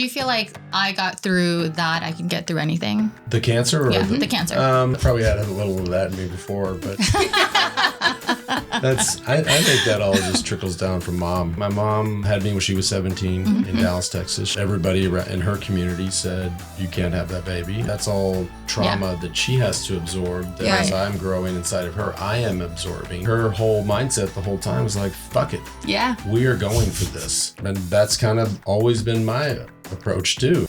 you feel like I got through that? I can get through anything? The cancer? Yeah, the cancer. Probably had a little of that in me before, but I think that all just trickles down from mom. My mom had me when she was 17 in Dallas, Texas. Everybody in her community said, you can't have that baby. That's all trauma that she has to absorb. That as I'm growing inside of her, I am absorbing. Her whole mindset the whole time was like, fuck it. Yeah. We are going for this. And that's kind of always been my approach too.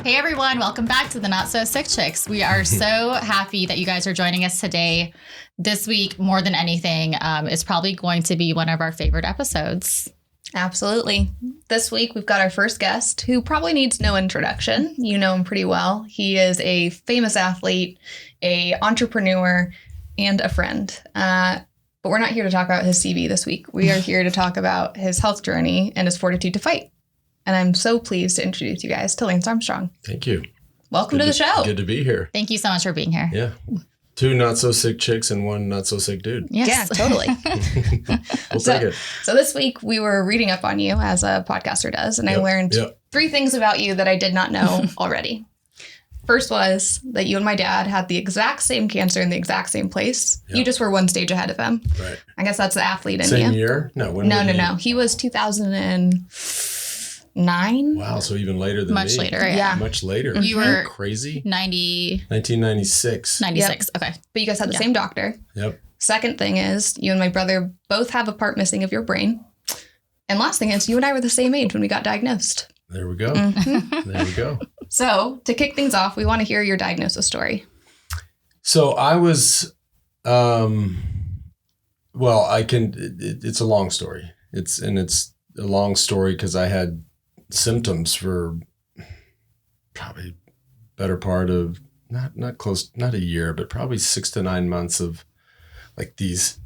Hey everyone, welcome back to the Not So Sick Chicks. We are so happy that you guys are joining us today. This week, more than anything, is probably going to be one of our favorite episodes. Absolutely. This week, we've got our first guest who probably needs no introduction. You know him pretty well. He is a famous athlete, an entrepreneur, and a friend. But we're not here to talk about his CV this week. We are here to talk about his health journey and his fortitude to fight. And I'm so pleased to introduce you guys to Lance Armstrong. Thank you. Welcome to the show. Good to be here. Thank you so much for being here. Yeah. 2 not so sick chicks and 1 not so sick dude. Yes. Yeah, totally. We'll take it. So this week we were reading up on you as a podcaster does, and I learned 3 things about you that I did not know already. First was that you and my dad had the exact same cancer in the exact same place. Yep. You just were 1 stage ahead of him. Right. I guess that's the athlete in you. Same year? No. No. He was 2009. Wow, so even later than Much me. later, yeah. Much later. You were crazy. 1996. 1996. Okay. But you guys had the same doctor. Yep. Second thing is you and my brother both have a part missing of your brain. And last thing is you and I were the same age when we got diagnosed. There we go. There we go. So to kick things off, we want to hear your diagnosis story. So I was, it's a long story. It's a long story because I had symptoms for probably better part of not a year, but probably 6 to 9 months of like these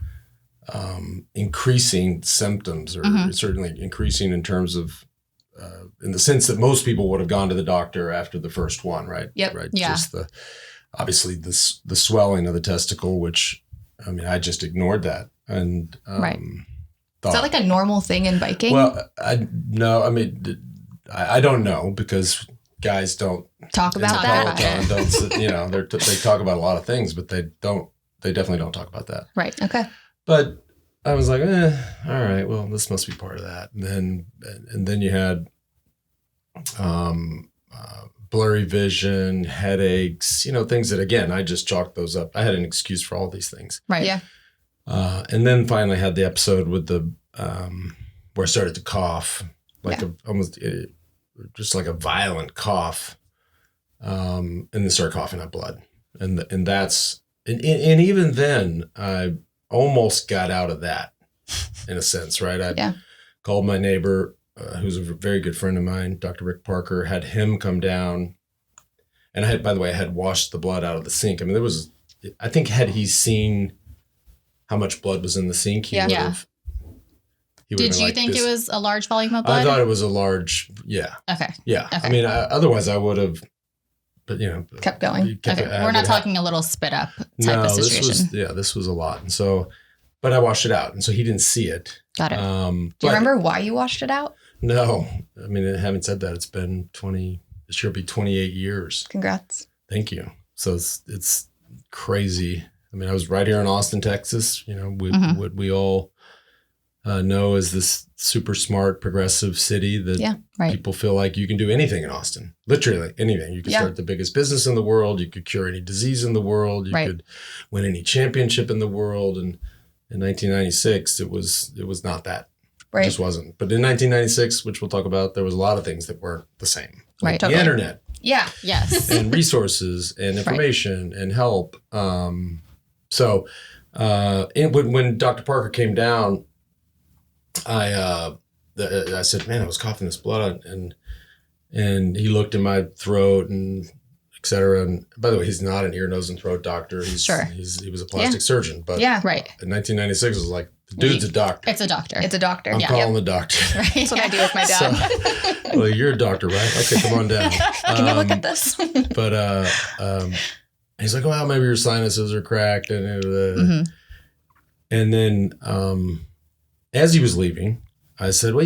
increasing symptoms, or certainly increasing in terms of in the sense that most people would have gone to the doctor after the first one, right? Yep. Right. Yeah. Just obviously the swelling of the testicle, which I just ignored that, and Right. Is that like a normal thing in biking? Well, I don't know, because guys don't talk about that. They talk about a lot of things, but they definitely don't talk about that. Right. Okay. But I was like, all right, well, this must be part of that. And then you had blurry vision, headaches, things that, again, I just chalked those up. I had an excuse for all these things. Right. Yeah. And then finally had the episode with the where I started to cough, like just like a violent cough, and then started coughing up blood, and even then I almost got out of that, in a sense, right? I called my neighbor, who's a very good friend of mine, Dr. Rick Parker, had him come down, and I had washed the blood out of the sink. I think had he seen how much blood was in the sink, he would have. Did you think it was a large volume of blood? I thought it was a large, yeah. Okay. Yeah. Okay. Otherwise I would have, but kept going. We're not talking a little spit up type of situation. This was a lot. And so, but I washed it out. And so he didn't see it. Got it. Do you remember why you washed it out? No. Having said that, it's been it should be 28 years. Congrats. Thank you. So it's crazy. I was right here in Austin, Texas. What we all know as this super smart, progressive city that people feel like you can do anything in Austin. Literally anything. You could start the biggest business in the world. You could cure any disease in the world. You could win any championship in the world. And in 1996, it was not that. Right. It just wasn't. But in 1996, which we'll talk about, there was a lot of things that weren't the same. Like the internet. Yeah. Yes. And resources and information and help. So when Dr. Parker came down, I said, man, I was coughing this blood, and he looked in my throat and et cetera. And by the way, he's not an ear, nose, and throat doctor. He was a plastic surgeon. But in 1996, it was like, the dude's a doctor. It's a doctor. It's a doctor. I'm calling the doctor. Right. That's what I do with my dad. Well, you're a doctor, right? Okay, come on down. Can you look at this? But he's like, well, maybe your sinuses are cracked. And then as he was leaving, I said, well,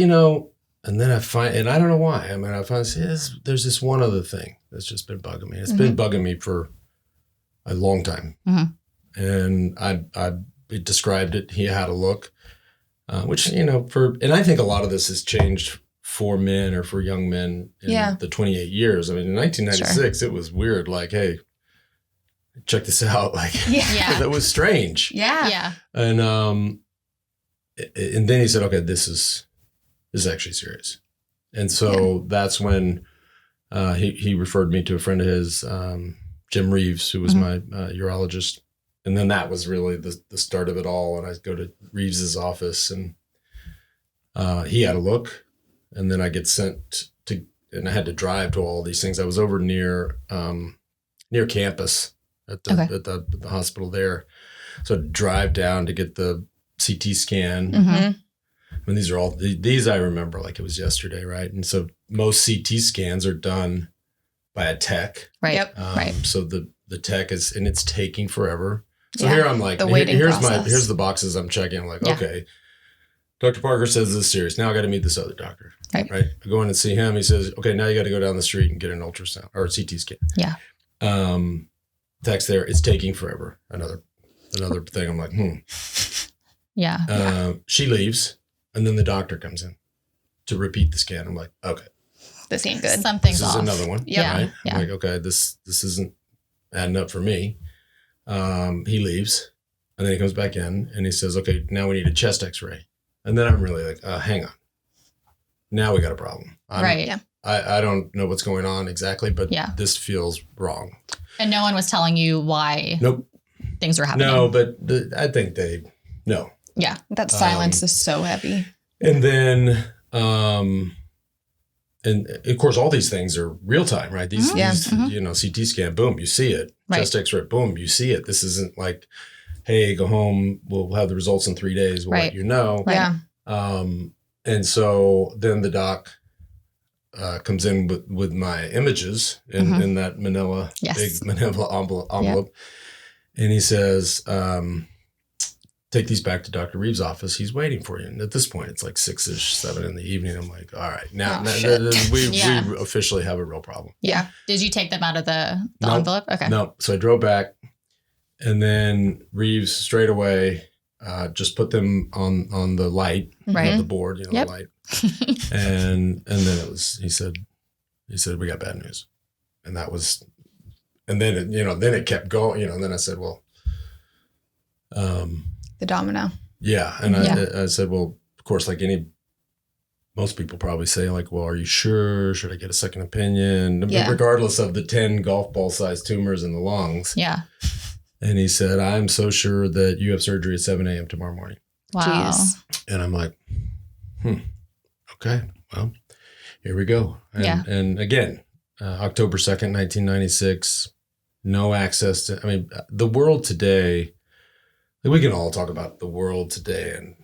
then and I don't know why. I mean, I find there's this one other thing that's just been bugging me. It's been bugging me for a long time. And I described it. He had a look, which, and I think a lot of this has changed for men or for young men in the 28 years. I mean, in 1996, it was weird. Like, hey, check this out. Like, that was strange. Yeah. And then he said, okay, this is actually serious. And so that's when he referred me to a friend of his, Jim Reeves, who was my urologist. And then that was really the start of it all. And I go to Reeves's office, and he had a look. And then I get sent to, and I had to drive to all these things. I was over near campus at the hospital there. So I'd drive down to get the CT scan. I mean, these I remember like it was yesterday, right? And so most CT scans are done by a tech. Right. So the tech is, and it's taking forever. So here I'm like, here's the boxes I'm checking. I'm like, okay, Dr. Parker says this is serious. Now I got to meet this other doctor. Right. I go in and see him. He says, okay, now you got to go down the street and get an ultrasound or a CT scan. Yeah. Text there. It's taking forever. Another thing. I'm like, Yeah. She leaves, and then the doctor comes in to repeat the scan. I'm like, okay, this ain't good. Something's off. This is another one. Yeah. Right? Yeah. I'm like, okay, this isn't adding up for me. He leaves, and then he comes back in, and he says, okay, now we need a chest X-ray. And then I'm really like, hang on. Now we got a problem. I don't know what's going on exactly, but this feels wrong. And no one was telling you why things were happening. No, but I think no. Yeah. That silence is so heavy. And then, and of course, all these things are real time, right? These CT scan, boom, you see it. Chest X-ray, boom, you see it. This isn't like, hey, go home, we'll have the results in 3 days, we'll let you know. Yeah. And so then the doc comes in with my images in that manila, big manila envelope. And he says, take these back to Dr. Reeves' office. He's waiting for you. And at this point, it's like 6-ish, 7 in the evening. I'm like, all right, now we officially have a real problem. Yeah. Did you take them out of the envelope? Okay. No. So I drove back, and then Reeves straight away just put them on the light, the board, the light. and then he said, we got bad news. And that was, and then it kept going, and then I said, well, the domino. Yeah. And I said, well, of course, like most people probably say, like, well, are you sure? Should I get a second opinion? Yeah. Regardless of the 10 golf ball sized tumors in the lungs. Yeah. And he said, I'm so sure that you have surgery at 7 a.m. tomorrow morning. Wow. Jeez. And I'm like, okay, well, here we go. And again, October 2nd, 1996, no access to, the world today, we can all talk about the world today and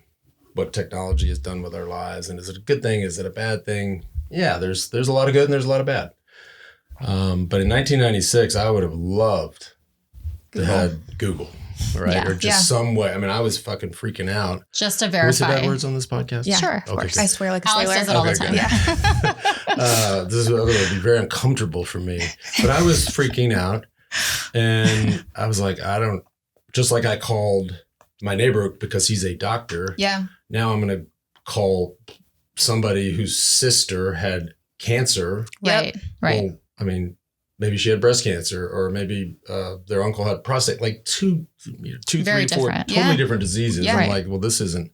what technology has done with our lives. And is it a good thing? Is it a bad thing? Yeah, there's a lot of good and there's a lot of bad. But in 1996, I would have loved to have Google, right? Yeah, or just some way. I was fucking freaking out. Just to verify. Can we say bad words on this podcast? Yeah, sure. Of course. I swear like a Alex sailor. says it all the time. Yeah. This is going to be very uncomfortable for me. But I was freaking out. And I was like, just like I called my neighbor because he's a doctor. Yeah. Now I'm going to call somebody whose sister had cancer. Right. Well, maybe she had breast cancer, or maybe their uncle had prostate, like two, very 3, 4 different. totally different diseases. Yeah. I'm like, well, this isn't,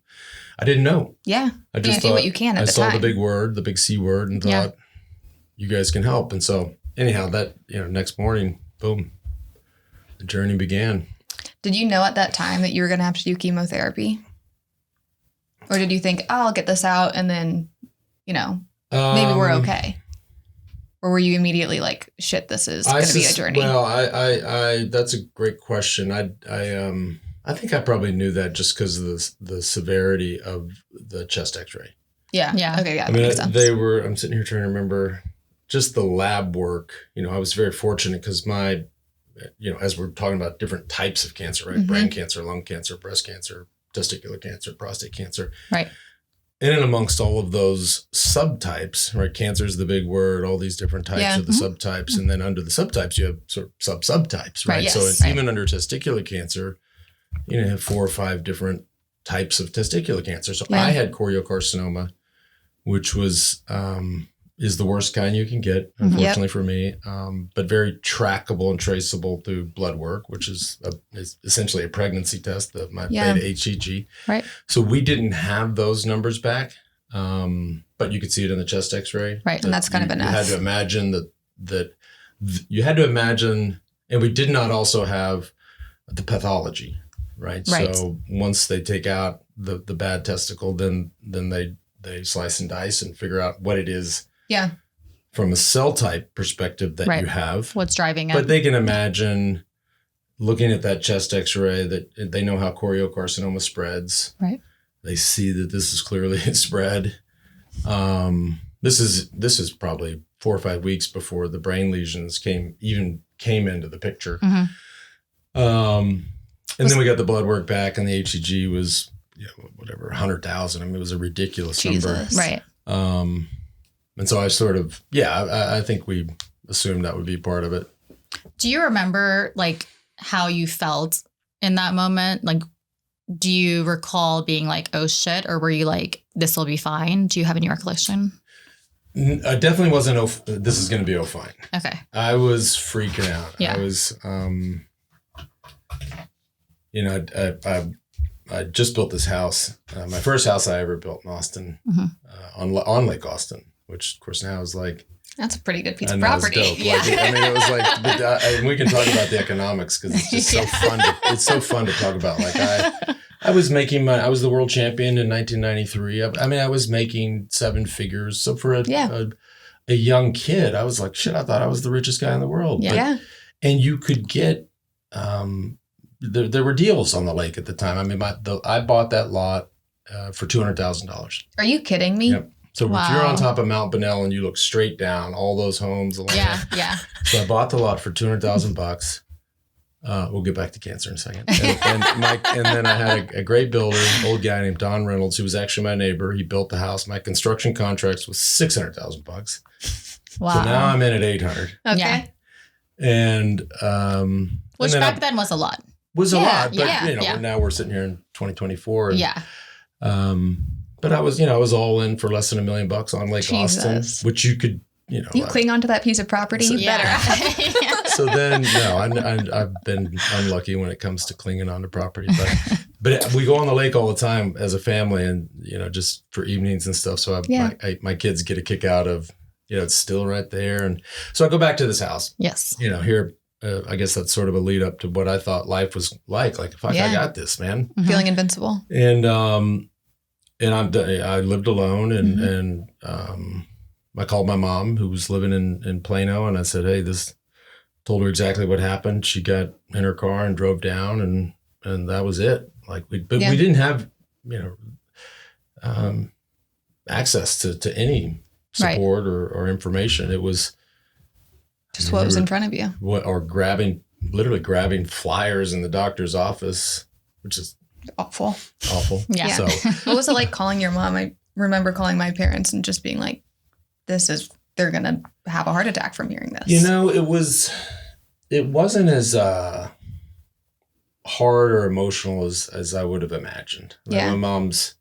I didn't know. Yeah. I just do what you can at the time. I saw the big word, the big C word, and thought, you guys can help. And so anyhow, that, next morning, boom, the journey began. Did you know at that time that you were going to have to do chemotherapy? Or did you think, I'll get this out and then, maybe we're okay? Or were you immediately like, shit, this is going to be a journey? Well, I that's a great question. I think I probably knew that just because of the severity of the chest X-ray. Yeah. Yeah. Okay. Yeah. that makes sense. I'm sitting here trying to remember just the lab work. I was very fortunate because my, as we're talking about different types of cancer, right? Mm-hmm. Brain cancer, lung cancer, breast cancer, testicular cancer, prostate cancer. Right. in and amongst all of those subtypes, right? Cancer is the big word, all these different types of the subtypes. And then under the subtypes, you have sort of subtypes, right? So it's even under testicular cancer, you have 4 or 5 different types of testicular cancer. So I had choriocarcinoma, which was, is the worst kind you can get, unfortunately for me, but very trackable and traceable through blood work, which is essentially a pregnancy test, my beta HCG. Right. So we didn't have those numbers back, but you could see it in the chest X-ray. Right, and that's kind of enough. You had to imagine that you had to imagine, and we did not also have the pathology, right? So once they take out the bad testicle, then they slice and dice and figure out what it is. Yeah. From a cell type perspective that you have. What's driving it. But they can imagine looking at that chest X-ray that they know how choriocarcinoma spreads. Right. They see that this is clearly a spread. This is probably 4 or 5 weeks before the brain lesions came into the picture. And then we got the blood work back, and the HCG was, whatever, 100,000. I mean, it was a ridiculous number. Right. And so I sort of, I think we assumed that would be part of it. Do you remember like how you felt in that moment? Like, do you recall being like, oh shit? Or were you like, this will be fine? Do you have any recollection? I definitely wasn't, this is going to be fine. Okay. I was freaking out. Yeah. I was, I just built this house. My first house I ever built in Austin, on Lake Austin, which of course now is like, that's a pretty good piece of property. Yeah. Like, I mean, it was like, and we can talk about the economics because it's just so fun. It's so fun to talk about. Like I was the world champion in 1993. I mean, I was making 7 figures. So for a young kid, I was like, shit, I thought I was the richest guy in the world. Yeah. And you could get, there were deals on the lake at the time. I mean, I bought that lot for $200,000. Are you kidding me? Yep. So if you're on top of Mount Bunnell and you look straight down, all those homes. Yeah. So I bought the lot for $200,000. We'll get back to cancer in a second. And then I had a great builder, old guy named Don Reynolds, who was actually my neighbor. He built the house. My construction contracts was $600,000. Wow. So now I'm in at $800,000. Okay. Yeah. And which back then was a lot. Was a lot, but now we're sitting here in 2024. And, but I was all in for less than $1 million on Lake Austin, which you could, You cling onto that piece of property, you better. So then, I've been unlucky when it comes to clinging onto property, but we go on the lake all the time as a family, and just for evenings and stuff. So my kids get a kick out of, it's still right there, and so I go back to this house. Yes. Here. I guess that's sort of a lead up to what I thought life was like. Like, fuck, I got this, man. Feeling invincible. And I lived alone, and I called my mom, who was living in Plano, and I said, hey, told her exactly what happened. She got in her car and drove down, and that was it. Like, we didn't have, access to any support or information. It was just what was in front of you. Literally grabbing flyers in the doctor's office, which is awful. Yeah. So what was it like calling your mom? I remember calling my parents and just being like, they're going to have a heart attack from hearing this. It wasn't as hard or emotional as I would have imagined. Like, my mom's,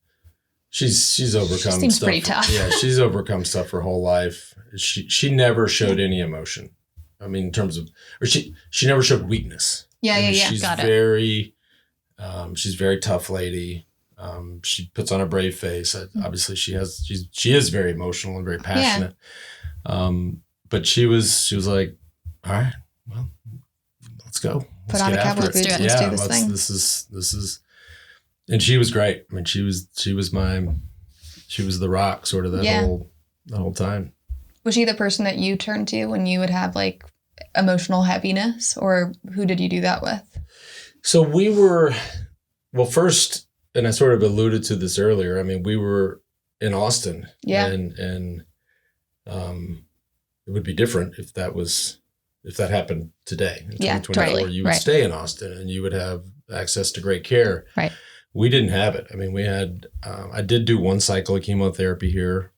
she's overcome seems stuff. Pretty tough. Yeah. She's overcome stuff her whole life. She never showed any emotion. I mean, in terms of, or she never showed weakness. Yeah. She's very, she's a very tough lady. She puts on a brave face. Obviously she is very emotional and very passionate. But she was like, all right, well, let's go. Put on the cowboy boots. Let's do this thing. This is, and she was great. I mean, she was the rock sort of the whole time. Was she the person that you turned to when you would have like emotional heaviness, or who did you do that with? So we were, first, and I sort of alluded to this earlier. I mean, we were in Austin, and it would be different if that happened today in 2024. Totally. You would stay in Austin, and you would have access to great care. Right. we didn't have it. I mean, we had, I did do one cycle of chemotherapy here.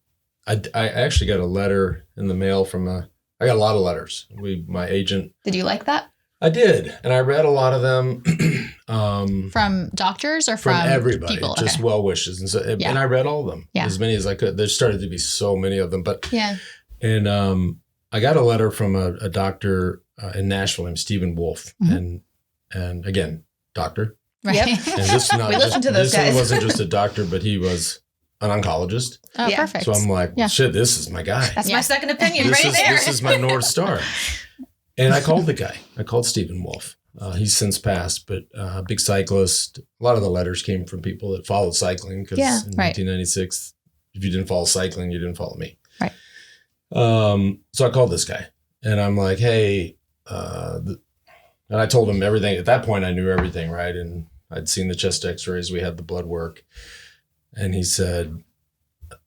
I actually got a letter in the mail I got a lot of letters. My agent. Did you like that? I did. And I read a lot of them. From doctors or from everybody, people? just well wishes. And so, and I read all of them, as many as I could. There started to be so many of them, but and I got a letter from a doctor in Nashville named Stephen Wolf, and again, doctor. Right. Yep. And this We listened to those this guys. one wasn't just a doctor, but he was an oncologist. Oh, Yeah. perfect. So I'm like, shit, this is my guy. That's my second opinion This right there. This is my North Star. And I called the guy. I called Stephen Wolf. He's since passed, but big cyclist. A lot of the letters came from people that followed cycling because in 1996, if you didn't follow cycling, you didn't follow me. Right. So I called this guy and I'm like, hey, and I told him everything. At that point, I knew everything, right? And I'd seen the chest x-rays. We had the blood work. And he said,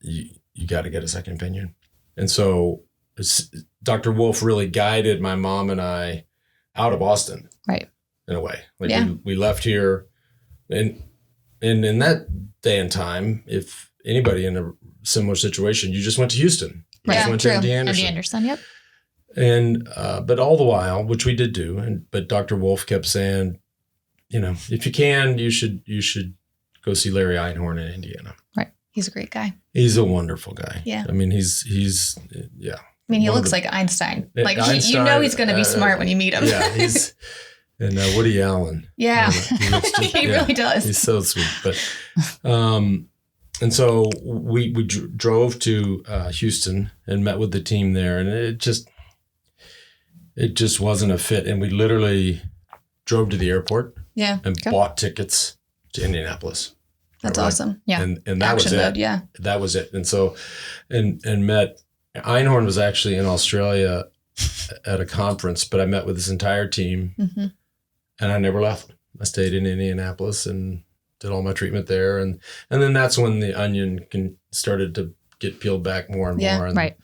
you got to get a second opinion. And so Dr. Wolf really guided my mom and I out of Boston. Right. In a way. Like we left here. And in that day and time, if anybody in a similar situation, you just went to Houston. You just went to MD Anderson. MD Anderson, yep. And, but all the while, which we did do, but Dr. Wolf kept saying, if you can, you should go see Larry Einhorn in Indiana. Right. He's a great guy. He's a wonderful guy. Yeah. I mean, he's yeah. I mean, he looks like Einstein. Like you know he's going to be smart when you meet him. Yeah. He's and Woody Allen. Yeah. He really does. He's so sweet. But and so we drove to Houston and met with the team there, and it just wasn't a fit. And we literally drove to the airport. Yeah. And bought tickets to Indianapolis. That's awesome. Yeah. And that Action was it. mode, yeah. That was it. And so, and met, Einhorn was actually in Australia at a conference, but I met with his entire team and I never left. I stayed in Indianapolis and did all my treatment there. And then that's when the onion started to get peeled back more and more. And, right.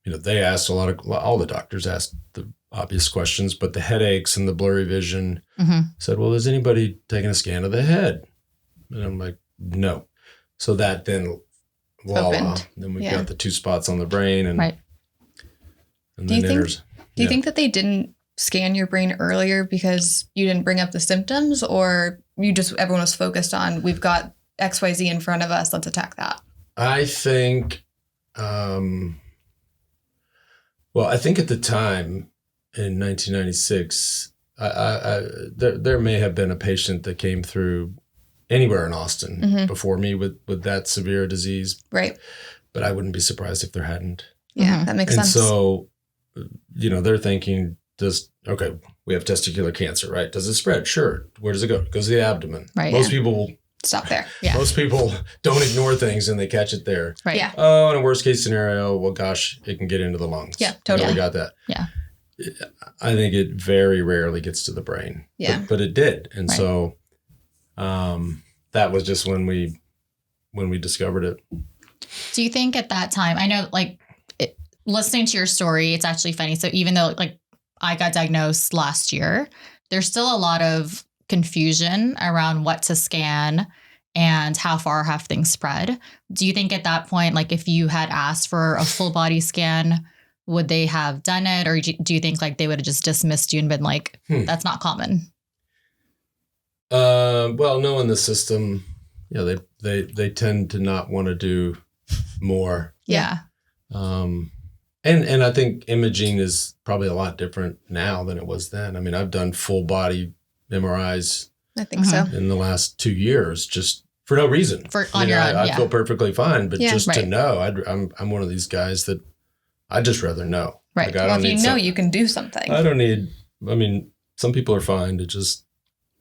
They asked all the doctors asked the obvious questions, but the headaches and the blurry vision said, well, is anybody taking a scan of the head? And I'm like, no. So that then, voila. Opened. Then we've got the 2 spots on the brain. And, and do you then think that they didn't scan your brain earlier because you didn't bring up the symptoms, or everyone was focused on, we've got XYZ in front of us, let's attack that? I think, I think at the time in 1996, there may have been a patient that came through anywhere in Austin before me with that severe disease. Right. But I wouldn't be surprised if there hadn't. Yeah, that makes sense. And so, they're thinking, we have testicular cancer, right? Does it spread? Sure. Where does it go? It goes to the abdomen. Right. Most people stop there. Yeah. Most people don't ignore things and they catch it there. Right. Yeah. Oh, in a worst case scenario, well, gosh, it can get into the lungs. Yeah, totally. We got that. Yeah. I think it very rarely gets to the brain. Yeah. But it did. And so that was just when we discovered it. Do you think at that time, I know listening to your story, it's actually funny. So even though I got diagnosed last year, there's still a lot of confusion around what to scan and how far have things spread. Do you think at that point, if you had asked for a full body scan, would they have done it? Or do you think they would have just dismissed you and been that's not common? Well, knowing the system, they tend to not want to do more. Yeah. And I think imaging is probably a lot different now than it was then. I mean, I've done full body MRIs. I think so. In the last 2 years, just for no reason. I feel perfectly fine, but just to know, I'm one of these guys that I'd just rather know. Right. If you know, you can do something. I don't need. I mean, some people are fine to just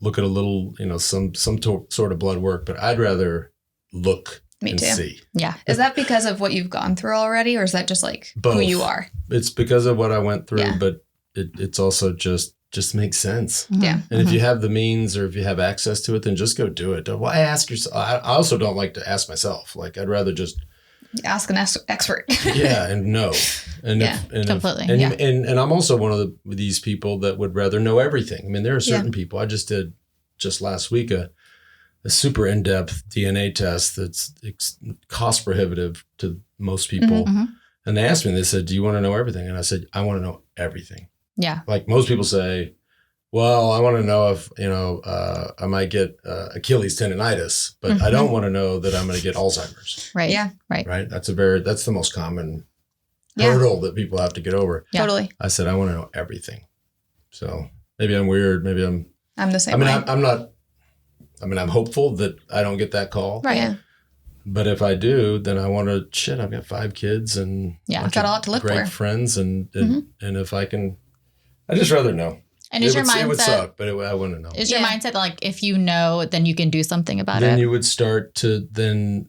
look at a little, some sort of blood work, but I'd rather look. Me and too. See. Yeah. Is that because of what you've gone through already, or is that just Both. Who you are? It's because of what I went through, but it's also just makes sense. Yeah. And if you have the means or if you have access to it, then just go do it. Why ask yourself? I also don't like to ask myself. I'd rather just ask an expert. Yeah, and know. And completely. And I'm also one of these people that would rather know everything. I mean, there are certain people. I just did last week a a super in-depth DNA test that's cost prohibitive to most people. Mm-hmm. And they asked me, they said, do you want to know everything? And I said, I want to know everything. Yeah. Like most people say, well, I want to know if, I might get Achilles tendonitis, but I don't want to know that I'm going to get Alzheimer's. Right. Yeah. Right. That's the most common hurdle that people have to get over. Yeah. Totally. I said, I want to know everything. So maybe I'm weird. Maybe I'm the same way. I'm hopeful that I don't get that call. Right. Yeah. But if I do, then I want to, I've got 5 kids and I've got a lot to live great for. friends. And if I can, I'd just rather know. And is your mindset, it would suck, but I want to know. Is your mindset like, if you know, then you can do something about it? Then you would start to, then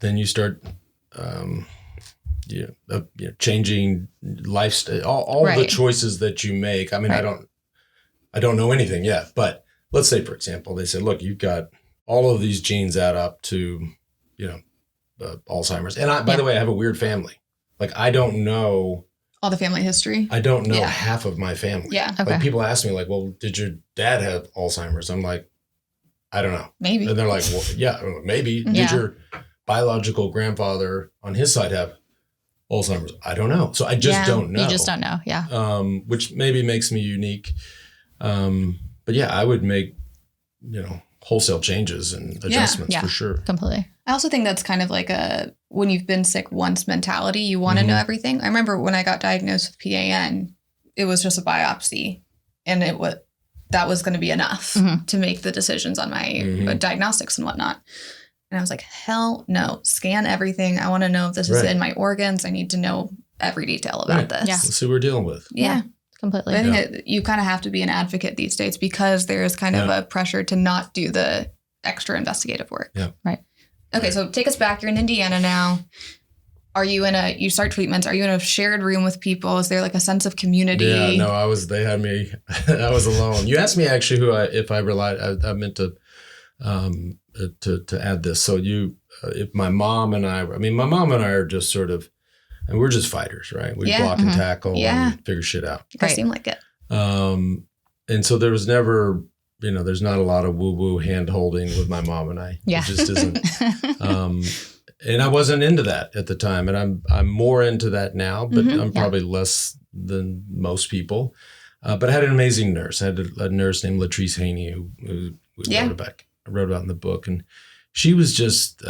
you start, changing lifestyle, all the choices that you make. I mean, I don't know anything yet, but let's say, for example, they said, look, you've got all of these genes add up to, Alzheimer's. And by the way, I have a weird family. Like, I don't know all the family history. I don't know half of my family. Yeah. Okay. Like, people ask me, like, well, did your dad have Alzheimer's? I'm like, I don't know. Maybe. And they're like, well, yeah, maybe. Yeah. Did your biological grandfather on his side have Alzheimer's? I don't know. So I just don't know. You just don't know. Yeah. Which maybe makes me unique. But yeah, I would make, wholesale changes and adjustments for sure. Completely. I also think that's kind of like when you've been sick once mentality, you want to know everything. I remember when I got diagnosed with PAN, it was just a biopsy, and that was going to be enough to make the decisions on my diagnostics and whatnot. And I was like, hell no, scan everything. I want to know if this is in my organs. I need to know every detail about this. Yeah. Let's see what we're dealing with. Yeah. Completely. But I think you kind of have to be an advocate these days because there is kind of a pressure to not do the extra investigative work. Yeah. Right. Okay, so take us back. You're in Indiana now. Are you you start treatments? Are you in a shared room with people? Is there like a sense of community? Yeah, no, they had me, I was alone. You asked me actually if I relied, I meant to add this. So if my mom and I are just sort of, and we're just fighters, right? We block and tackle and figure shit out. You guys seem like it. And so there was never, there's not a lot of woo-woo hand-holding with my mom and I. Yeah. It just isn't. And I wasn't into that at the time. And I'm more into that now, but I'm probably less than most people. But I had an amazing nurse. I had a nurse named Latrice Haney who I wrote about in the book. And she was just...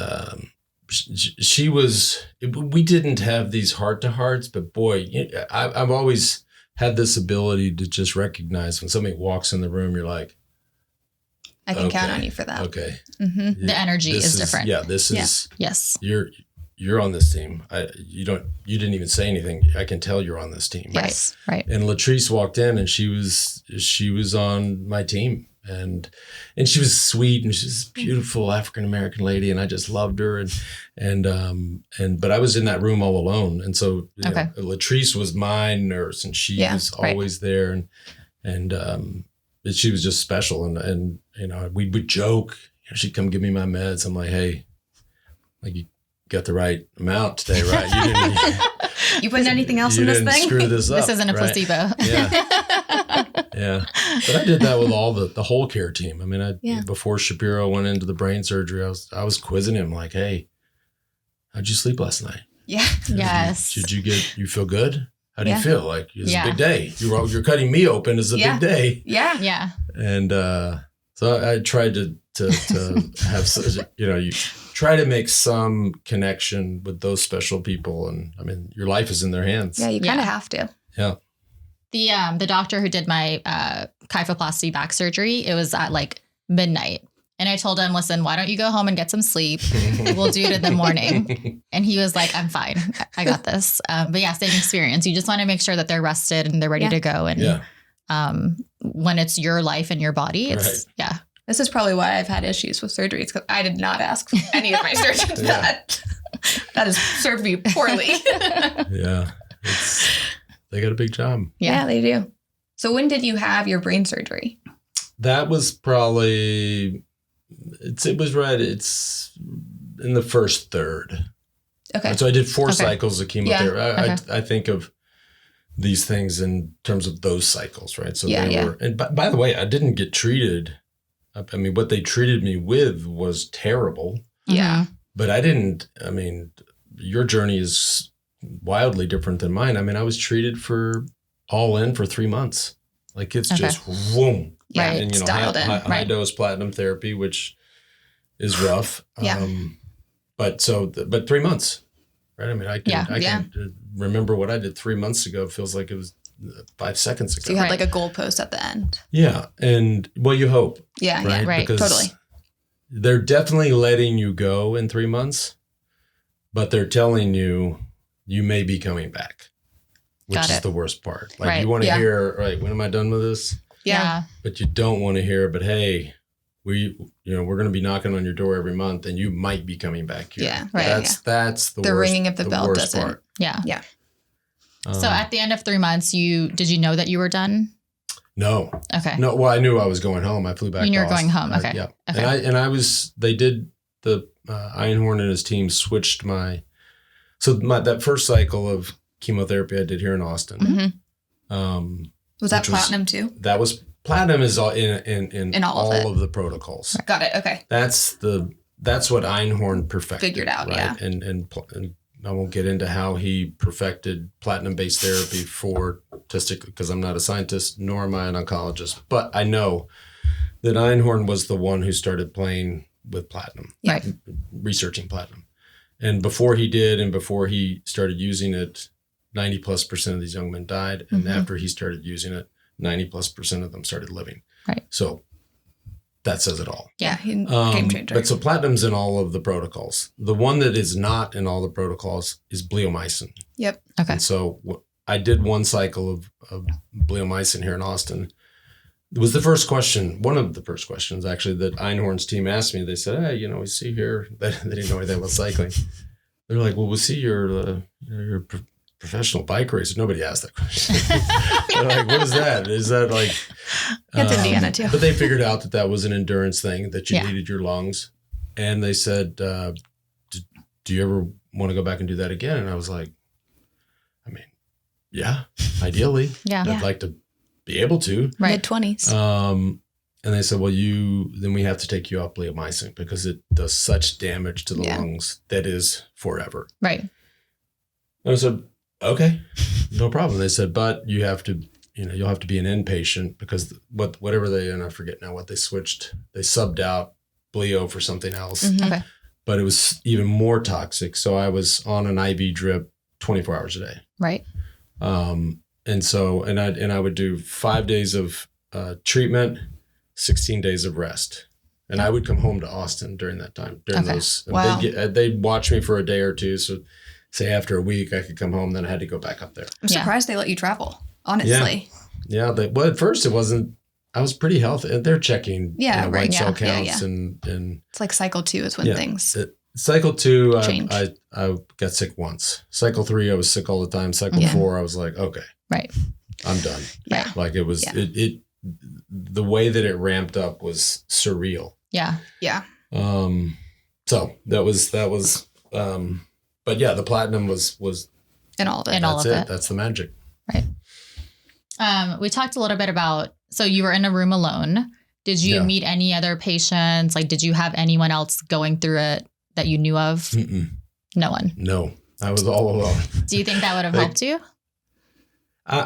we didn't have these heart-to-hearts, but boy, I've always had this ability to just recognize when somebody walks in the room, you're like, I can count on you for that. Okay. Mm-hmm. The energy is different. Yeah. This is, yes. You're on this team. You didn't even say anything. I can tell you're on this team. Yes. Right. And Latrice walked in and she was on my team. And she was sweet and she's a beautiful African-American lady. And I just loved her. But I was in that room all alone. And so Latrice was my nurse and she was always there. And she was just special. And we would joke, she'd come give me my meds. I'm like, hey, like you got the right amount today, right? You didn't, you putting anything else in this thing? Screw this up. This isn't a placebo. Yeah. Yeah. But I did that with all the whole care team. I mean, before Shapiro went into the brain surgery, I was quizzing him like, hey, how'd you sleep last night? Yeah. Yes. Did you feel good? How do you feel? Like it's a big day. You're cutting me open. It's a big day. Yeah. Yeah. And so I tried to have such, you try to make some connection with those special people. And I mean, your life is in their hands. Yeah, you kind of have to. Yeah. The doctor who did my kyphoplasty back surgery, it was at like midnight. And I told him, listen, why don't you go home and get some sleep? We'll do it in the morning. And he was like, I'm fine. I got this. But yeah, same experience. You just want to make sure that they're rested and they're ready to go. And when it's your life and your body, it's, This is probably why I've had issues with surgeries because I did not ask any of my surgeons that. That has served me poorly. Yeah. They got a big job. Yeah, they do. So when did you have your brain surgery? That was probably... It's in the first third. Okay. So I did 4 cycles of chemotherapy. I think of these things in terms of those cycles, right? So they were, and by the way, I didn't get treated I mean, what they treated me with was terrible. Yeah. But your journey is wildly different than mine. I mean, I was treated for 3 months. Like it's just boom. Yeah. And, Dialed in. high dose platinum therapy, which is rough. Yeah. But 3 months, right? I mean, I can remember what I did 3 months ago. It feels like it was 5 seconds ago. So you had like a goalpost at the end. Yeah. And you hope. Yeah. Right. Yeah. Right. Because totally. They're definitely letting you go in 3 months, but they're telling you may be coming back, which is the worst part. Like you want to hear, right, when am I done with this? Yeah. But you don't want to hear, but hey, we're going to be knocking on your door every month and you might be coming back here. Yeah. Right. That's the worst, ringing of the bell doesn't. Part. Yeah. Yeah. So at the end of 3 months, did you know that you were done? No. Okay. No. Well, I knew I was going home. I flew back. You were going home. Okay. Yeah. Okay. They did the Einhorn and his team switched that first cycle of chemotherapy I did here in Austin. Mm-hmm. Was that platinum too? That was platinum is all in all of the protocols. Got it. Okay. That's what Einhorn perfected. Figured out. Right? Yeah. And I won't get into how he perfected platinum-based therapy for testicular, because I'm not a scientist, nor am I an oncologist. But I know that Einhorn was the one who started playing with platinum, right? Researching platinum. And before he started using it, 90+% of these young men died. And after he started using it, 90+% of them started living. Right. So that says it all. Yeah. Game changer. But so platinum's in all of the protocols. The one that is not in all the protocols is bleomycin. Yep. Okay. And so I did one cycle of bleomycin here in Austin. It was one of the first questions actually that Einhorn's team asked me. They said, hey, we see here, they didn't know anything about cycling. They're like, well, we'll see your professional bike racer. Nobody asked that question. They're like, what is that? Is that like... That's Indiana too. But they figured out that was an endurance thing, that you needed your lungs. And they said, do you ever want to go back and do that again? And I was like, I mean, yeah, ideally. Yeah. I'd like to be able to. Right. Mid-20s. And they said, well, then we have to take you off bleomycin because it does such damage to the lungs that is forever. Right. And I said, okay, no problem. They said, but you have to, you'll have to be an inpatient because whatever and I forget now what they switched, they subbed out bleo for something else. Mm-hmm. Okay. But it was even more toxic. So I was on an IV drip 24 hours a day. Right. And so, and I would do 5 days of treatment, 16 days of rest. And I would come home to Austin during that time, those. Wow. They'd watch me for a day or two. So say after a week, I could come home, then I had to go back up there. I'm surprised they let you travel, honestly. Yeah. At first it wasn't, I was pretty healthy. And they're checking white cell counts. And it's like cycle 2 is when things. Cycle 2, change. I got sick once. Cycle 3, I was sick all the time. Cycle 4, I was like, okay. Right. I'm done. Yeah. Like it was, the way that it ramped up was surreal. Yeah. Yeah. So that was, but yeah, the platinum was in all of it. That's it. That's the magic. Right. We talked a little bit about, so you were in a room alone. Did you meet any other patients? Like, did you have anyone else going through it that you knew of? Mm-mm. No one. No, I was all alone. Do you think that would have helped you? I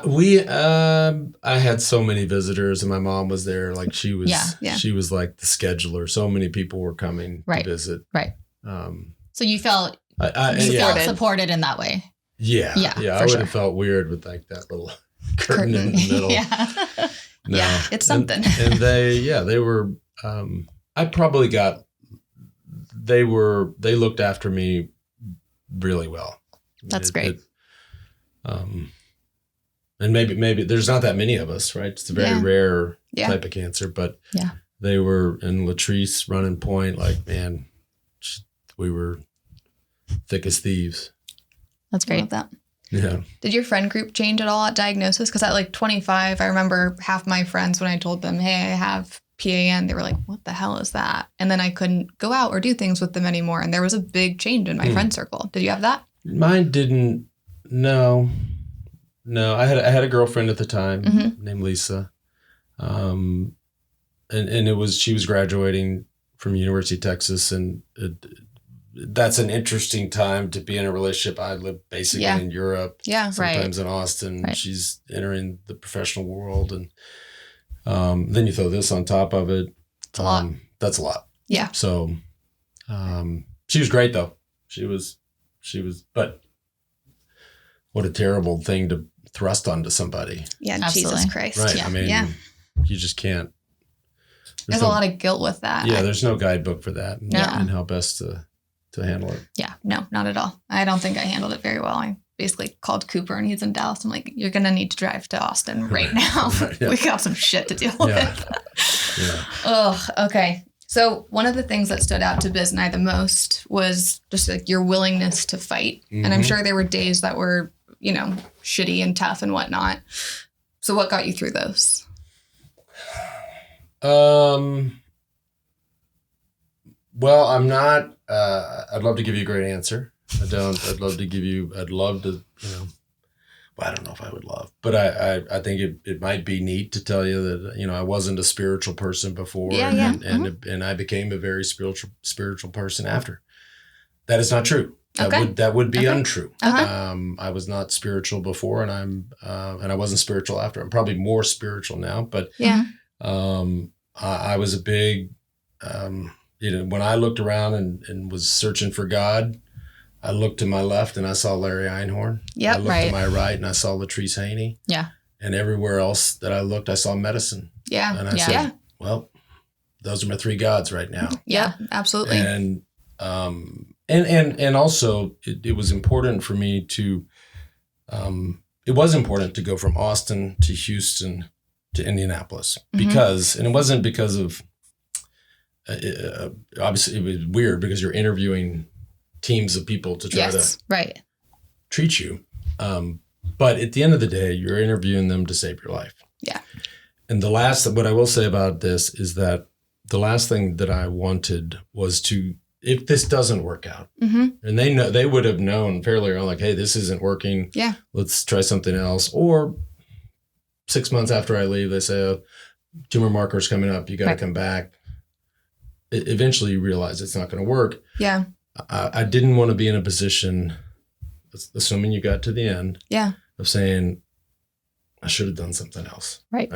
had so many visitors and my mom was there. Like she was like the scheduler. So many people were coming to visit. Right. So you felt supported in that way. Yeah. Yeah. I would have felt weird with like that little curtain in the middle. Yeah. No. Yeah. It's something. And they were, they looked after me really well. That's great. And maybe there's not that many of us, right? It's a very rare type of cancer, but they were in Latrice running point. Like, man, we were thick as thieves. That's great. I love that. Yeah. Did your friend group change at all at diagnosis? Because at like 25, I remember half my friends when I told them, hey, I have PAN, they were like, what the hell is that? And then I couldn't go out or do things with them anymore. And there was a big change in my friend circle. Did you have that? Mine didn't. No, I had a girlfriend at the time named Lisa. And and she was graduating from University of Texas, and that's an interesting time to be in a relationship. I live basically in Europe, sometimes in Austin. Right. She's entering the professional world, and then you throw this on top of it. It's a lot. That's a lot. Yeah. So she was great, though. She was, but what a terrible thing to thrust onto somebody. Yeah, absolutely. Jesus Christ. Right. Yeah. I mean, you just can't. There's a lot of guilt with that. Yeah, there's no guidebook for that and how best to handle it. Yeah, no, not at all. I don't think I handled it very well. I basically called Cooper, and he's in Dallas. I'm like, you're going to need to drive to Austin right now. We got some shit to deal with. Yeah. Oh, okay. So one of the things that stood out to Biz and I the most was just like your willingness to fight. Mm-hmm. And I'm sure there were days that were, shitty and tough and whatnot. So what got you through those? Well, I'm not, I'd love to give you a great answer. I don't, I'd love to, well, I don't know if I would love, but I think it might be neat to tell you that, I wasn't a spiritual person before and I became a very spiritual person after. That is not true. That would be untrue. I was not spiritual before, and I wasn't spiritual after. I'm probably more spiritual now, but I was a big, when I looked around and was searching for God, I looked to my left and I saw Larry Einhorn. Yep, I looked to my right and I saw Latrice Haney. Yeah. And everywhere else that I looked, I saw medicine. Yeah. And I said, well, those are my three gods right now. Yeah, absolutely. And also it was important for me to, it was important to go from Austin to Houston to Indianapolis because, and it wasn't because of, obviously it was weird because you're interviewing teams of people to try to treat you. But at the end of the day, you're interviewing them to save your life. Yeah. And what I will say about this is that the last thing that I wanted was to, if this doesn't work out, and they would have known fairly early, like, hey, this isn't working. Yeah. Let's try something else. Or 6 months after I leave, they say, tumor marker's coming up. You got to come back. Eventually you realize it's not going to work. Yeah. I didn't want to be in a position, assuming you got to the end, of saying, I should have done something else. Right.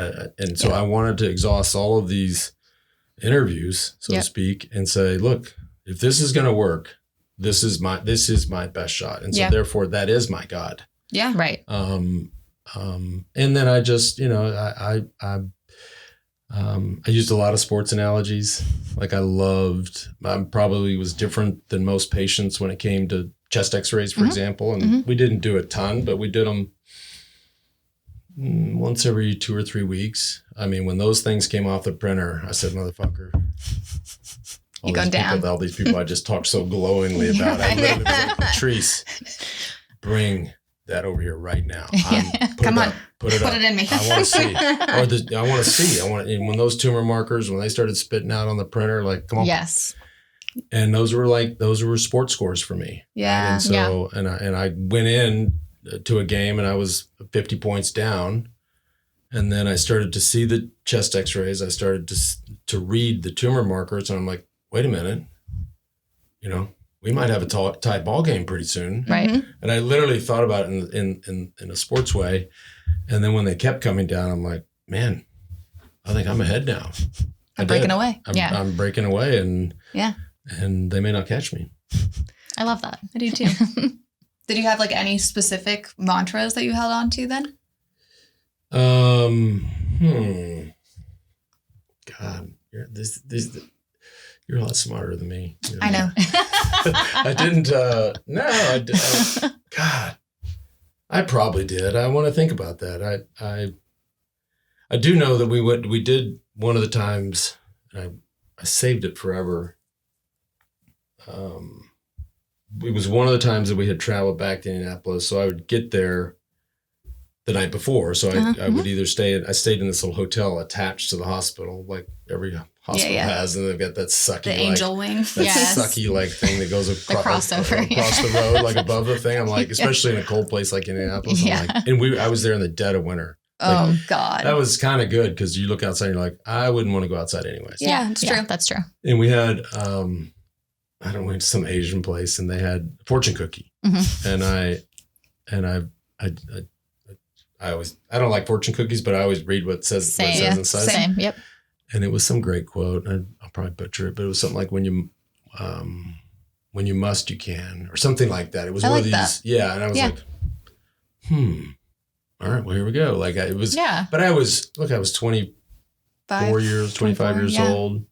So I wanted to exhaust all of these interviews, so to speak, and say, look, if this is going to work, this is my best shot. And so therefore that is my God. Yeah. Right. And then I just, I used a lot of sports analogies. Like I probably was different than most patients when it came to chest x-rays, for example. And we didn't do a ton, but we did them once every 2 or 3 weeks. I mean, when those things came off the printer, I said, motherfucker, all these people I just talked so glowingly about. I literally was like, Patrice, bring that over here right now. Come on. Put it in me. I want to see. When those tumor markers, when they started spitting out on the printer, like, come on. Yes. And those were sports scores for me. Yeah. And so, and I went in to a game and I was 50 points down. And then I started to see the chest x-rays. I started to read the tumor markers, and I'm like, wait a minute, we might have a tight ball game pretty soon. Right. And I literally thought about it in a sports way. And then when they kept coming down, I'm like, man, I think I'm ahead now. I'm breaking away. I'm breaking away, and they may not catch me. I love that. I do too. Did you have like any specific mantras that you held on to then? God, you're a lot smarter than me. I know. I didn't. God, I probably did. I want to think about that. I do know that we did one of the times. I saved it forever. It was one of the times that we had traveled back to Indianapolis, so I would get there the night before. So I would either I stayed in this little hotel attached to the hospital, like every hospital has, and they've got that sucky, angel wing, sucky thing that goes across the road, like above the thing. I'm like, especially in a cold place like Indianapolis, I'm like, and I was there in the dead of winter. Oh God. That was kind of good because you look outside and you're like, I wouldn't want to go outside anyways. Yeah, it's true. That's true. And we had, I don't know, some Asian place, and they had fortune cookie. Mhm. And I always, I don't like fortune cookies, but I always read what it says inside. Same. Yep. And it was some great quote. I'll probably butcher it, but it was something like when you must, you can, or something like that. It was I one like of these. that. Yeah. And I was like, all right, well, here we go. Like it was, but I was 24 years, 25 years old.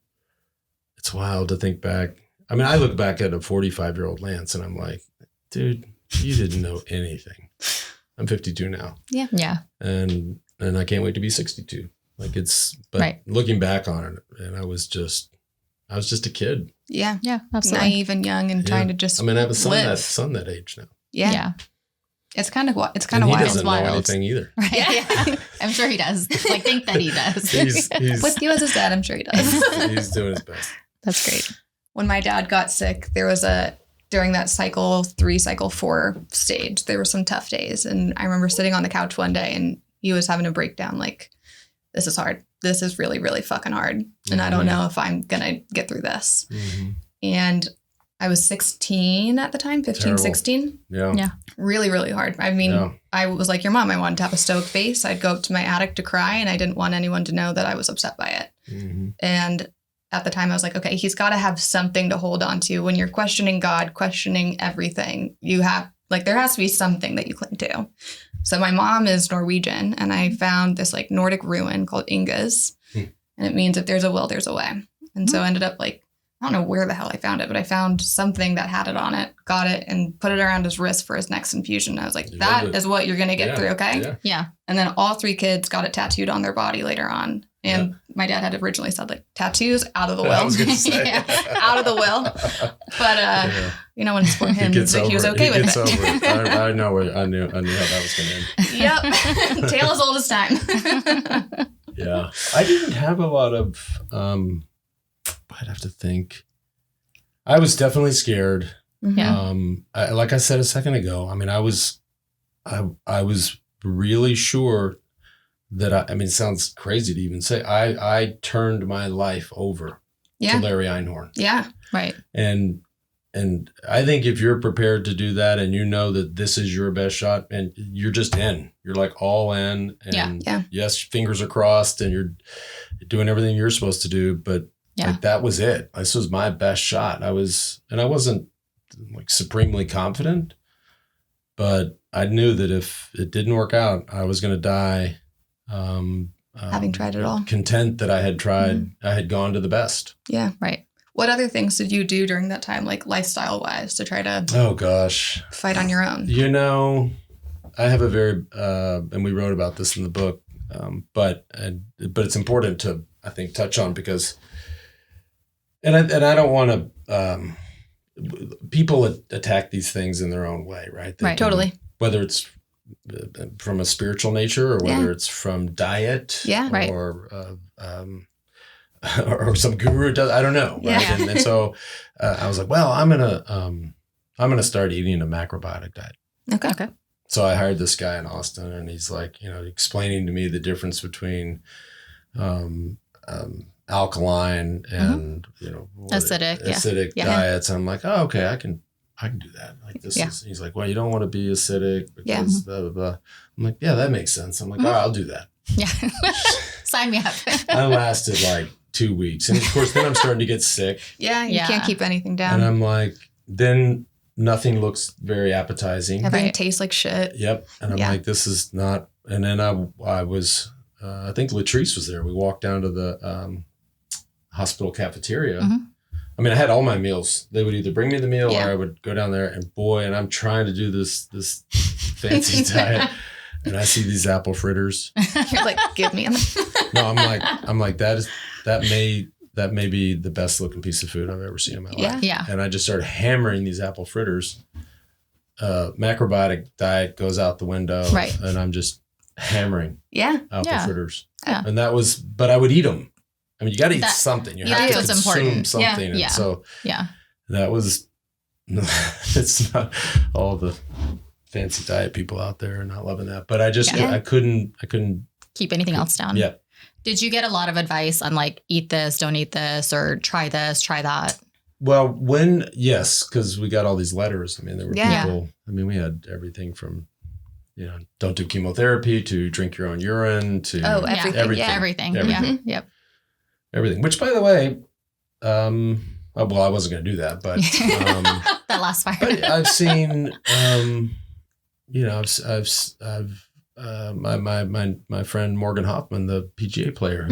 It's wild to think back. I mean, I look back at a 45-year-old Lance and I'm like, dude, you didn't know anything. I'm 52 now. Yeah. Yeah. And I can't wait to be 62. Like but right. Looking back on it, and I was just a kid. Yeah. Yeah. Absolutely. Naive and young and trying to just I mean, I have a live. son that age now. Yeah. Yeah. It's kind of wild. And he wild. doesn't know anything either. Right. Yeah. I'm sure he does. Like, think that he does. He's With you as his dad, I'm sure he does. he's doing his best. That's great. When my dad got sick, there was during that cycle 3, cycle 4 stage, there were some tough days. And I remember sitting on the couch one day and he was having a breakdown like, this is hard. This is really, really fucking hard. And I don't know if I'm going to get through this. Mm-hmm. And I was 16 at the time, 15, Terrible. 16. Yeah. Really, really hard. I mean, I was like your mom. I wanted to have a stoic face. I'd go up to my attic to cry and I didn't want anyone to know that I was upset by it. Mm-hmm. And at the time I was like, okay, he's got to have something to hold on to. When you're questioning God, questioning everything, there has to be something that you cling to. So my mom is Norwegian and I found this like Nordic ruin called Inga's. And it means if there's a will, there's a way. And so I ended up like, I don't know where the hell I found it, but I found something that had it on it, got it, and put it around his wrist for his next infusion. I was like, that is what you're going to get through, okay? Yeah. And then all 3 kids got it tattooed on their body later on. And my dad had originally said, like, tattoos out of the will. I was going to say. Out of the will. But, when it's for him, he was okay with it. I know. I knew how that was going to end. Yep. Tale as old as time. Yeah. I didn't have a lot of... I'd have to think. I was definitely scared. Yeah. Like I said a second ago, I mean, I was really sure that it sounds crazy to even say, I turned my life over to Larry Einhorn. Yeah. Right. And I think if you're prepared to do that and you know that this is your best shot and you're just in, you're like all in and yes, fingers are crossed and you're doing everything you're supposed to do, but like that was it. This was my best shot. I wasn't like supremely confident, but I knew that if it didn't work out, I was going to die. Having tried it all. Content that I had tried, I had gone to the best. Yeah. Right. What other things did you do during that time, like lifestyle wise, to try to fight on your own? I have a very, and we wrote about this in the book, but it's important to, I think, touch on because And I don't want to. People attack these things in their own way, right? Right. Totally. Whether it's from a spiritual nature or whether it's from diet, right, or some guru does. I don't know, right? Yeah. And so I was like, well, I'm gonna start eating a macrobiotic diet. Okay. So I hired this guy in Austin, and he's like, explaining to me the difference between alkaline and acidic diets. I'm like, oh, okay, I can do that. Like this is. He's like, well, you don't want to be acidic because blah blah blah. I'm like, yeah, that makes sense. I'm like, all right, I'll do that. Yeah, sign me up. I lasted like 2 weeks, and of course, then I'm starting to get sick. Yeah, you can't keep anything down. And I'm like, then nothing looks very appetizing. Everything tastes like shit. Yep. And I'm like, this is not. And then I was. I think Latrice was there. We walked down to the hospital cafeteria. Mm-hmm. I mean, I had all my meals. They would either bring me the meal or I would go down there and I'm trying to do this fancy diet. And I see these apple fritters. You're like, give me them. No, I'm like, that may be the best looking piece of food I've ever seen in my life. Yeah. And I just started hammering these apple fritters. Macrobiotic diet goes out the window. Right. And I'm just hammering apple fritters. Yeah. And that was, but I would eat them. I mean, you got to eat something. You have to consume something. Yeah. And so yeah, that was, it's not all the fancy diet people out there are not loving that, but I just, I couldn't keep anything else down. Yeah. Did you get a lot of advice on like, eat this, don't eat this, try that? Well, yes, because we got all these letters. I mean, there were people, I mean, we had everything from, don't do chemotherapy to drink your own urine to everything. Everything. Yep. Everything. Which, by the way, I wasn't going to do that, but that last fire. But I've seen, my friend Morgan Hoffman, the PGA player,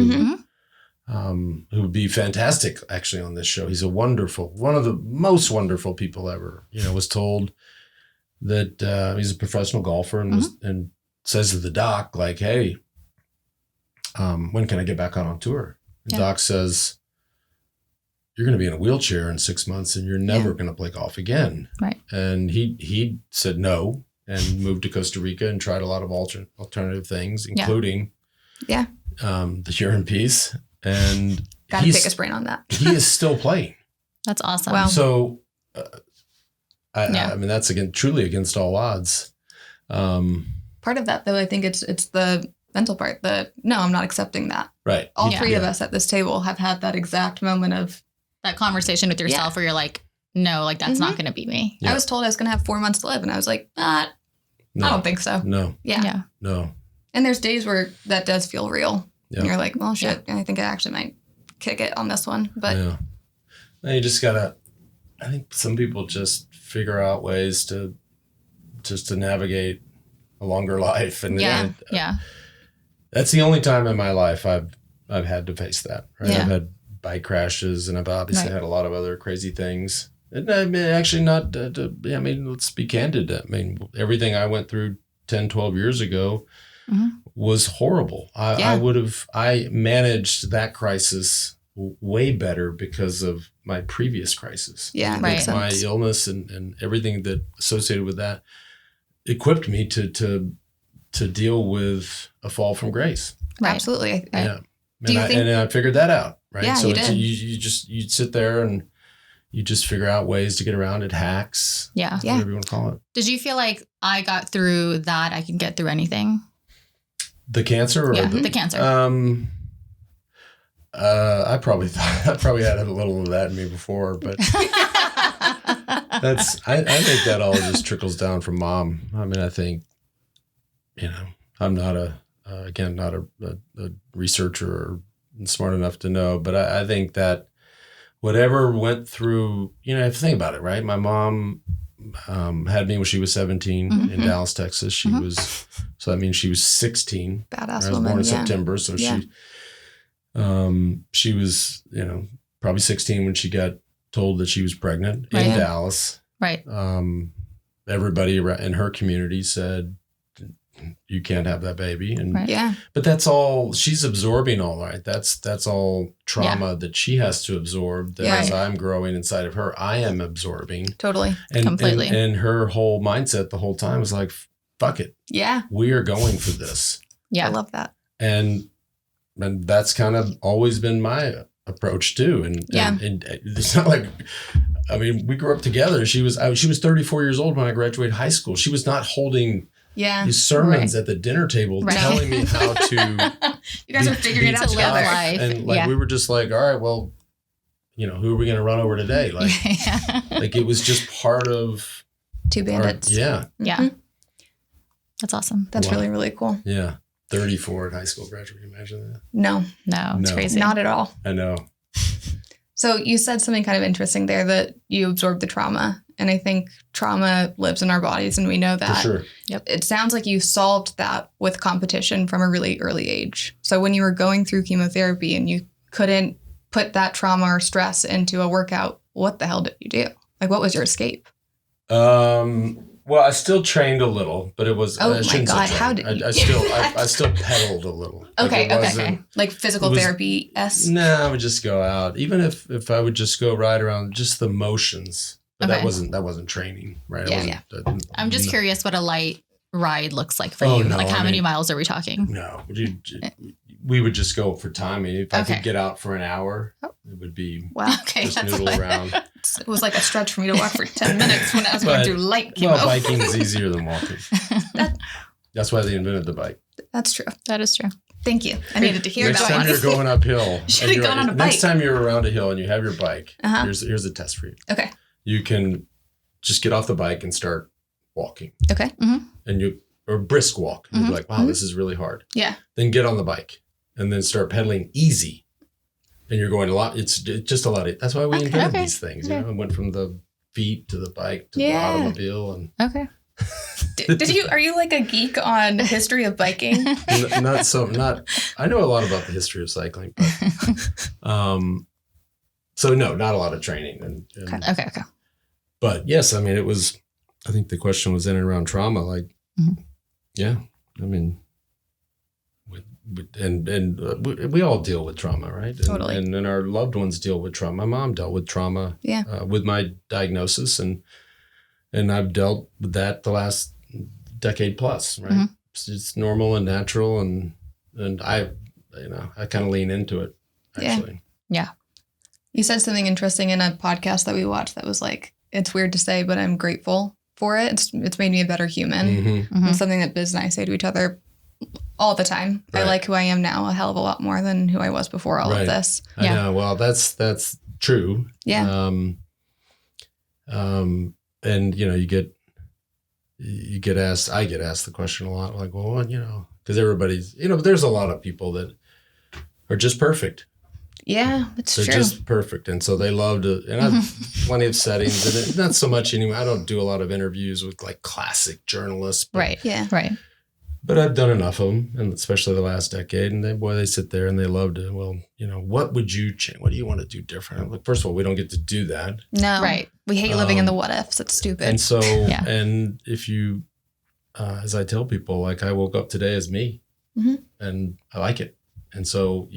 who would be fantastic actually on this show. He's one of the most wonderful people ever. Was told that he's a professional golfer and says to the doc, like, hey, when can I get back on tour? The doc says, you're going to be in a wheelchair in 6 months and you're never going to play golf again. Right. And he said no and moved to Costa Rica and tried a lot of alternative things, including the urine piece. And got to pick his brain on that. He is still playing. That's awesome. Wow. So, I mean, that's truly against all odds. Part of that, though, I think it's the mental part. No, I'm not accepting that. Right. All three of us at this table have had that exact moment of that conversation with yourself where you're like, no, like that's not going to be me. Yeah. I was told I was going to have 4 months to live, and I was like, I don't think so. No. Yeah. No. And there's days where that does feel real. Yeah. And you're like, well, shit, I think I actually might kick it on this one. But you just gotta, I think some people just figure out ways to navigate a longer life. And that's the only time in my life I've had to face that. Right. Yeah. I've had bike crashes and I've obviously had a lot of other crazy things. And I mean, actually not, I mean, let's be candid. I mean, everything I went through 10, 12 years ago was horrible. I managed that crisis way better because of my previous crisis. Yeah, right. My illness and everything that associated with that equipped me to deal with a fall from grace. Right. Absolutely. Yeah. And I figured that out. Right. Yeah, so you sit there and you just figure out ways to get around it, hacks. Yeah. Whatever you want to call it. Did you feel like I got through that? I can get through anything? The cancer? Or the cancer. I probably had a little of that in me before, but I think that all just trickles down from mom. I mean, I think, I'm not a researcher or smart enough to know, but I think that whatever went through, you have to think about it, right? My mom had me when she was 17 in Dallas, Texas. She was, so that means she was 16. Badass I was woman, born in September, so she was, probably 16 when she got told that she was pregnant in Dallas. Right. Everybody in her community said, you can't have that baby. And but that's all she's absorbing, all right. That's all trauma that she has to absorb that as I'm growing inside of her, I am absorbing. Totally. Completely. And her whole mindset the whole time was like, fuck it. Yeah. We are going for this. Yeah. I love that. And that's kind of always been my approach too. And it's not like, I mean, we grew up together. She was 34 years old when I graduated high school. She was not holding these sermons at the dinner table telling me how to. You guys are figuring it out together. And we were just like, all right, well, who are we going to run over today? Like, like it was just part of Two Bandits. Yeah. That's awesome. That's really, really cool. Yeah. 34 at high school graduate. Can you imagine that? No, it's crazy. Not at all. I know. So you said something kind of interesting there, that you absorbed the trauma. And I think trauma lives in our bodies, and we know that. For sure. Yep. It sounds like you solved that with competition from a really early age. So when you were going through chemotherapy and you couldn't put that trauma or stress into a workout, what the hell did you do? Like, what was your escape? Well, I still trained a little, but it was. Oh my God! How did you? I still pedaled a little. Okay. Like physical therapy-esque? No, I would just go out. Even if I would just go ride around, just the motions. But that wasn't training, right? Yeah. I'm just curious what a light ride looks like for you. No, like, how many miles are we talking? No, we would just go for time. I mean, if I could get out for an hour, it would be just noodle around. It was like a stretch for me to walk for 10 minutes when I was going through light chemo. Well, biking is easier than walking. That's why they invented the bike. That's true. That is true. Thank you. I needed to hear next that time one. you're going uphill. Should have gone on a bike. Next time you're around a hill and you have your bike, here's a test for you. Okay. You can just get off the bike and start walking. Okay. And or brisk walk. And you'll be like, wow, this is really hard. Yeah. Then get on the bike and then start pedaling easy. And you're going a lot. It's just a lot. That's why we invented these things. Okay. You know, it went from the feet to the bike to the automobile. And Okay. Are you like a geek on history of biking? I know a lot about the history of cycling, but so no, not a lot of training. And Okay. But yes, I mean, I think the question was in and around trauma. Like, yeah, I mean, we all deal with trauma, right? Totally. And our loved ones deal with trauma. My mom dealt with trauma with my diagnosis, and I've dealt with that the last decade plus, right? It's normal and natural, and I kind of lean into it, actually. Yeah. You said something interesting in a podcast that we watched that was like, it's weird to say, but I'm grateful for it. It's made me a better human. It's something that Biz and I say to each other all the time. Right. I like who I am now a hell of a lot more than who I was before all of this. I know. Well, that's true. Yeah. And you get asked, I get asked the question a lot, like, well, because everybody's, there's a lot of people that are just perfect. Yeah, it's They're true. just perfect. And so they love to, and I've plenty of settings, and not so much anymore. I don't do a lot of interviews with like classic journalists. But, Right. But I've done enough of them, and especially the last decade. And they sit there and they love to, what would you change? What do you want to do different? I'm like, first of all, we don't get to do that. No. Right. We hate living in the what ifs. It's stupid. And so, and if you, as I tell people, like I woke up today as me and I like it. And so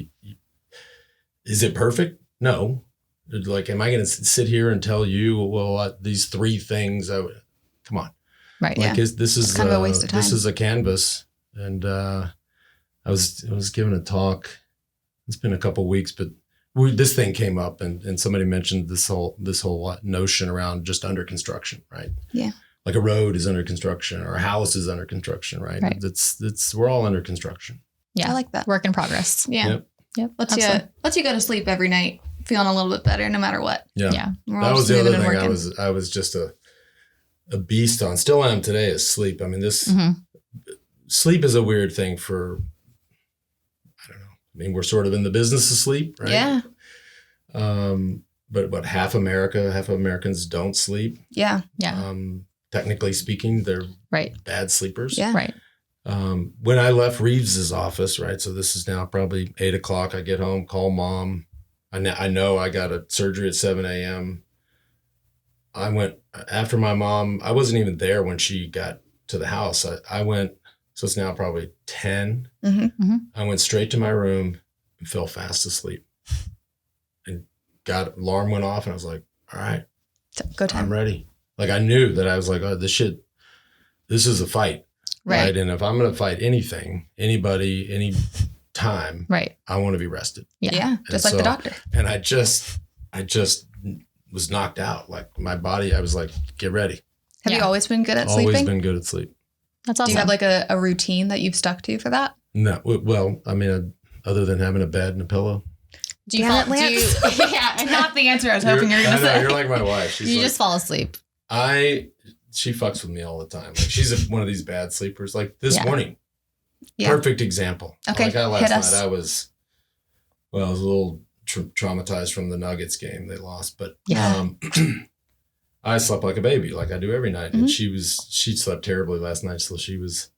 is it perfect? No. Like, am I going to sit here and tell you, these three things come on. Right. Like this is kind of a waste of time. This is a canvas. And I was giving a talk. It's been a couple of weeks, but this thing came up and somebody mentioned this whole notion around just under construction, right? Yeah. Like a road is under construction or a house is under construction, right? We're all under construction. Yeah. I like that. Work in progress. Yeah. Yep. Lets you go to sleep every night feeling a little bit better no matter what. Yeah. We're That all was just the other moving thing and working. I was just a beast on, still am today, is sleep. I mean, sleep is a weird thing for, I don't know. I mean, we're sort of in the business of sleep, right? Yeah. But half of Americans don't sleep. Yeah. Yeah. Technically speaking, they're Right. bad sleepers. Yeah. Right. When I left Reeves's office, right? So this is now probably 8:00. I get home, call mom. I know I got a surgery at 7 a.m. I went after my mom. I wasn't even there when she got to the house. I went, so it's now probably 10. I went straight to my room and fell fast asleep. And alarm went off and I was like, all right, Go time. I'm ready. Like I knew that I was like, oh, this is a fight. Right. And if I'm going to fight anything, anybody, any time, Right. I want to be rested. Yeah. Just like the doctor. And I just was knocked out. Like my body, I was like, get ready. Have you always been good at Always sleeping? been good at sleep. That's awesome. Do you have like a routine that you've stuck to for that? No. Well, I mean, other than having a bed and a pillow. Do you Damn fall? it, Lance. Yeah, not the answer I was hoping you were going to say. You're like my wife. She's You like, just fall asleep. she fucks with me all the time. Like she's one of these bad sleepers. Like this morning, Yeah. perfect example. Okay, Like last hit us. night, I was a little traumatized from the Nuggets game. They lost, but I slept like a baby, like I do every night. And she slept terribly last night, so she was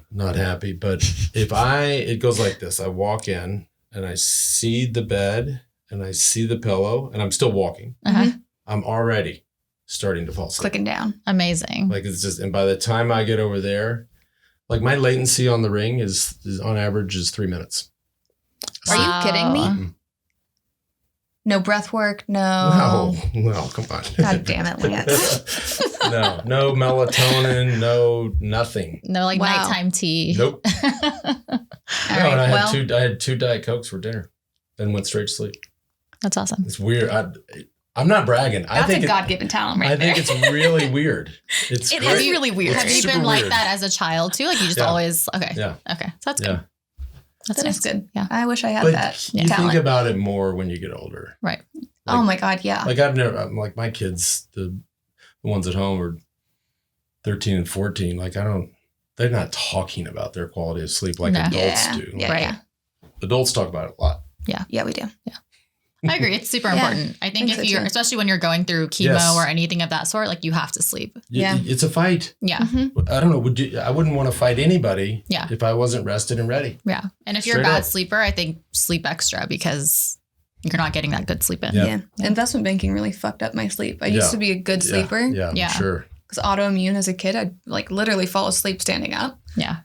not happy. But it goes like this: I walk in and I see the bed and I see the pillow, and I'm still walking. I'm already starting to fall asleep. Clicking down. Amazing. Like it's just, and by the time I get over there, like my latency on the ring is on average is 3 minutes. Are you kidding me? Mhm. No breath work. No. No, come on. God damn it, Lance. no melatonin, no nothing. No, like Wow. nighttime tea. Nope. All And right. I had two Diet Cokes for dinner, then went straight to sleep. That's awesome. It's weird. I'm not bragging. That's a God-given talent right there. I think it's really weird. It's It great. is really weird. It's Have you super been like weird. that as a child too? Like you just Yeah. always, okay. Yeah. Okay. So that's good. That's That nice. is good. Yeah. I wish I had But that you talent. think about it more when you get older. Right. Oh my God, yeah. Like I'm like my kids, the ones at home are 13 and 14. Like they're not talking about their quality of sleep like No. adults do. Yeah, Right. yeah. Adults talk about it a lot. Yeah, we do. I agree. It's super Yeah, important. I think think if so you're, too. especially when you're going through chemo Yes. or anything of that sort, like you have to sleep. Yeah. It's a fight. Yeah. Mhm. I don't know. I wouldn't want to fight anybody Yeah. if I wasn't rested and ready. Yeah. And if you're a Straight bad up. sleeper, I think sleep extra because you're not getting that good sleep in. Yeah. Yeah. Investment banking really fucked up my sleep. I used Yeah. to be a good Yeah. sleeper Yeah, Yeah. sure. because autoimmune as a kid, I'd like literally fall asleep standing up. Yeah.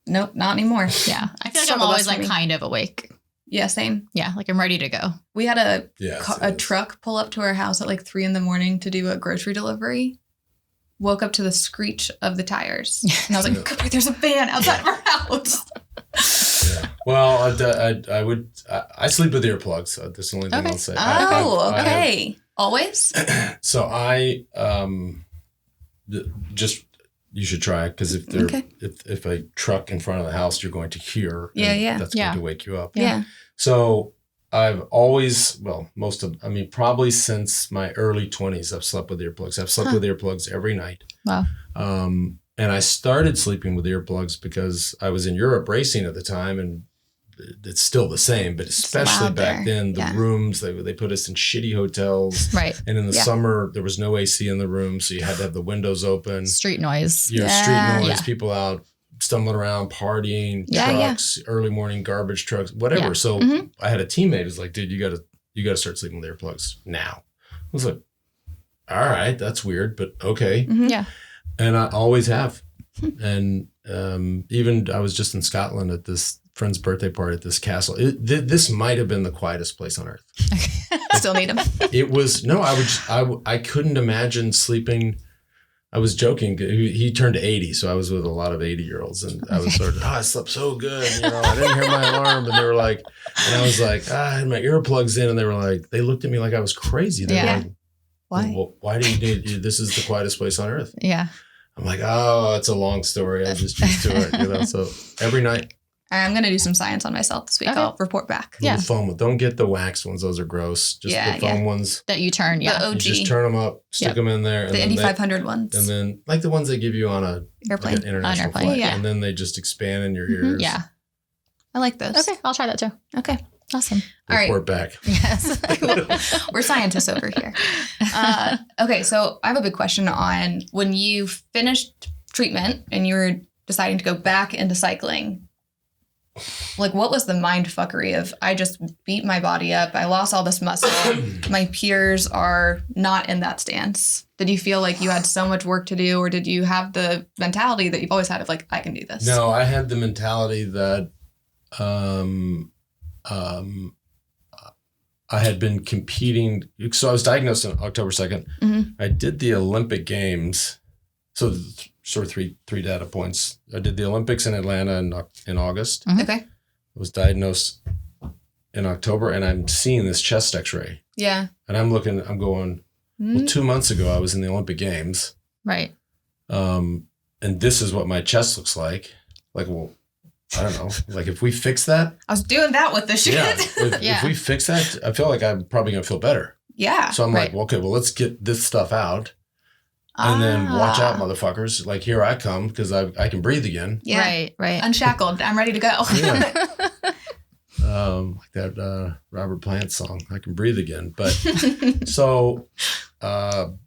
Nope, not anymore. Yeah. I feel like I'm Struggle always bus for like me. kind of awake. Yeah, same. Yeah. Like I'm ready to go. We had a Yes, a it is. truck pull up to our house at like 3 a.m. to do a grocery delivery. Woke up to the screech of the tires. And I was like, "Cooper, there's a van outside of our house." Yeah. Well, I sleep with earplugs. So that's the only thing Okay. I'll say. Oh, I have- okay. Always? So you should try it because Okay. if a truck in front of the house, you're going to hear. Yeah, and yeah. That's Yeah. going to wake you up. Yeah. So I've always, probably since my early 20s, I've slept with earplugs. I've slept with earplugs every night. Wow. And I started sleeping with earplugs because I was in Europe racing at the time, and it's still the same, but especially loud back there. then, the Yeah. rooms, they put us in shitty hotels. Right. And in the Yeah. summer, there was no AC in the room, so you had to have the windows open. Street noise. Your Yeah. street noise, Yeah. people out stumbling around, partying, Yeah, yeah. trucks, early morning garbage trucks, whatever. Yeah. So Mhm. I had a teammate who's like, dude, you gotta start sleeping with earplugs now. I was like, all right, that's weird, but okay. Mhm. Yeah. And I always have. And even I was just in Scotland at this friend's birthday party at this castle. This might have been the quietest place on earth. Still need them. It was I couldn't imagine sleeping. I was joking. He turned 80, so I was with a lot of 80-year-olds, and I was sort of, I slept so good. I didn't hear my alarm, and they were like, and I was like, I had my earplugs in, and they were like, they looked at me like I was crazy. They Yeah. were like, Why? well, why do you need? This is the quietest place on earth. Yeah. I'm like, oh, it's a long story. I'm just used to it, So every night, I'm going to do some science on myself this week. Okay. I'll report back. Yeah. the foam. Don't get the waxed ones; those are gross. Just Yeah, the foam ones. That you turn. The Yeah. You OG, just turn them up, stick Yep. them in there, the then Indy they- 500 ones. and then like the ones they give you on a Airplane. like an international airplane, flight, yeah. and then they just expand in your Mhm. ears. Yeah. I like those. Okay. I'll try that too. Okay. Awesome. All right. Report back. Yes. We're scientists over here. Okay, so I have a big question on when you finished treatment and you were deciding to go back into cycling. Like, what was the mind fuckery of I just beat my body up, I lost all this muscle, my peers are not in that stance? Did you feel like you had so much work to do, or did you have the mentality that you've always had of like, I can do this? No, I had the mentality that I had been competing. So I was diagnosed on October 2nd. Mhm. I did the Olympic Games. So sort of three data points. I did the Olympics in Atlanta in August. Okay. I was diagnosed in October, and I'm seeing this chest x-ray. Yeah. And I'm going, well, 2 months ago, I was in the Olympic Games. Right. And this is what my chest looks like. Like, well, I don't know. Like, if we fix that, I was doing that with the shit. yeah. Yeah. If we fix that, I feel like I'm probably going to feel better. So I'm Right. like, well, okay, well, let's get this stuff out. And then watch out, motherfuckers. Like, here I come, because I can breathe again. Yeah. Right. Right. Unshackled. I'm ready to go. Yeah. Like that Robert Plant song, I can breathe again. But so, that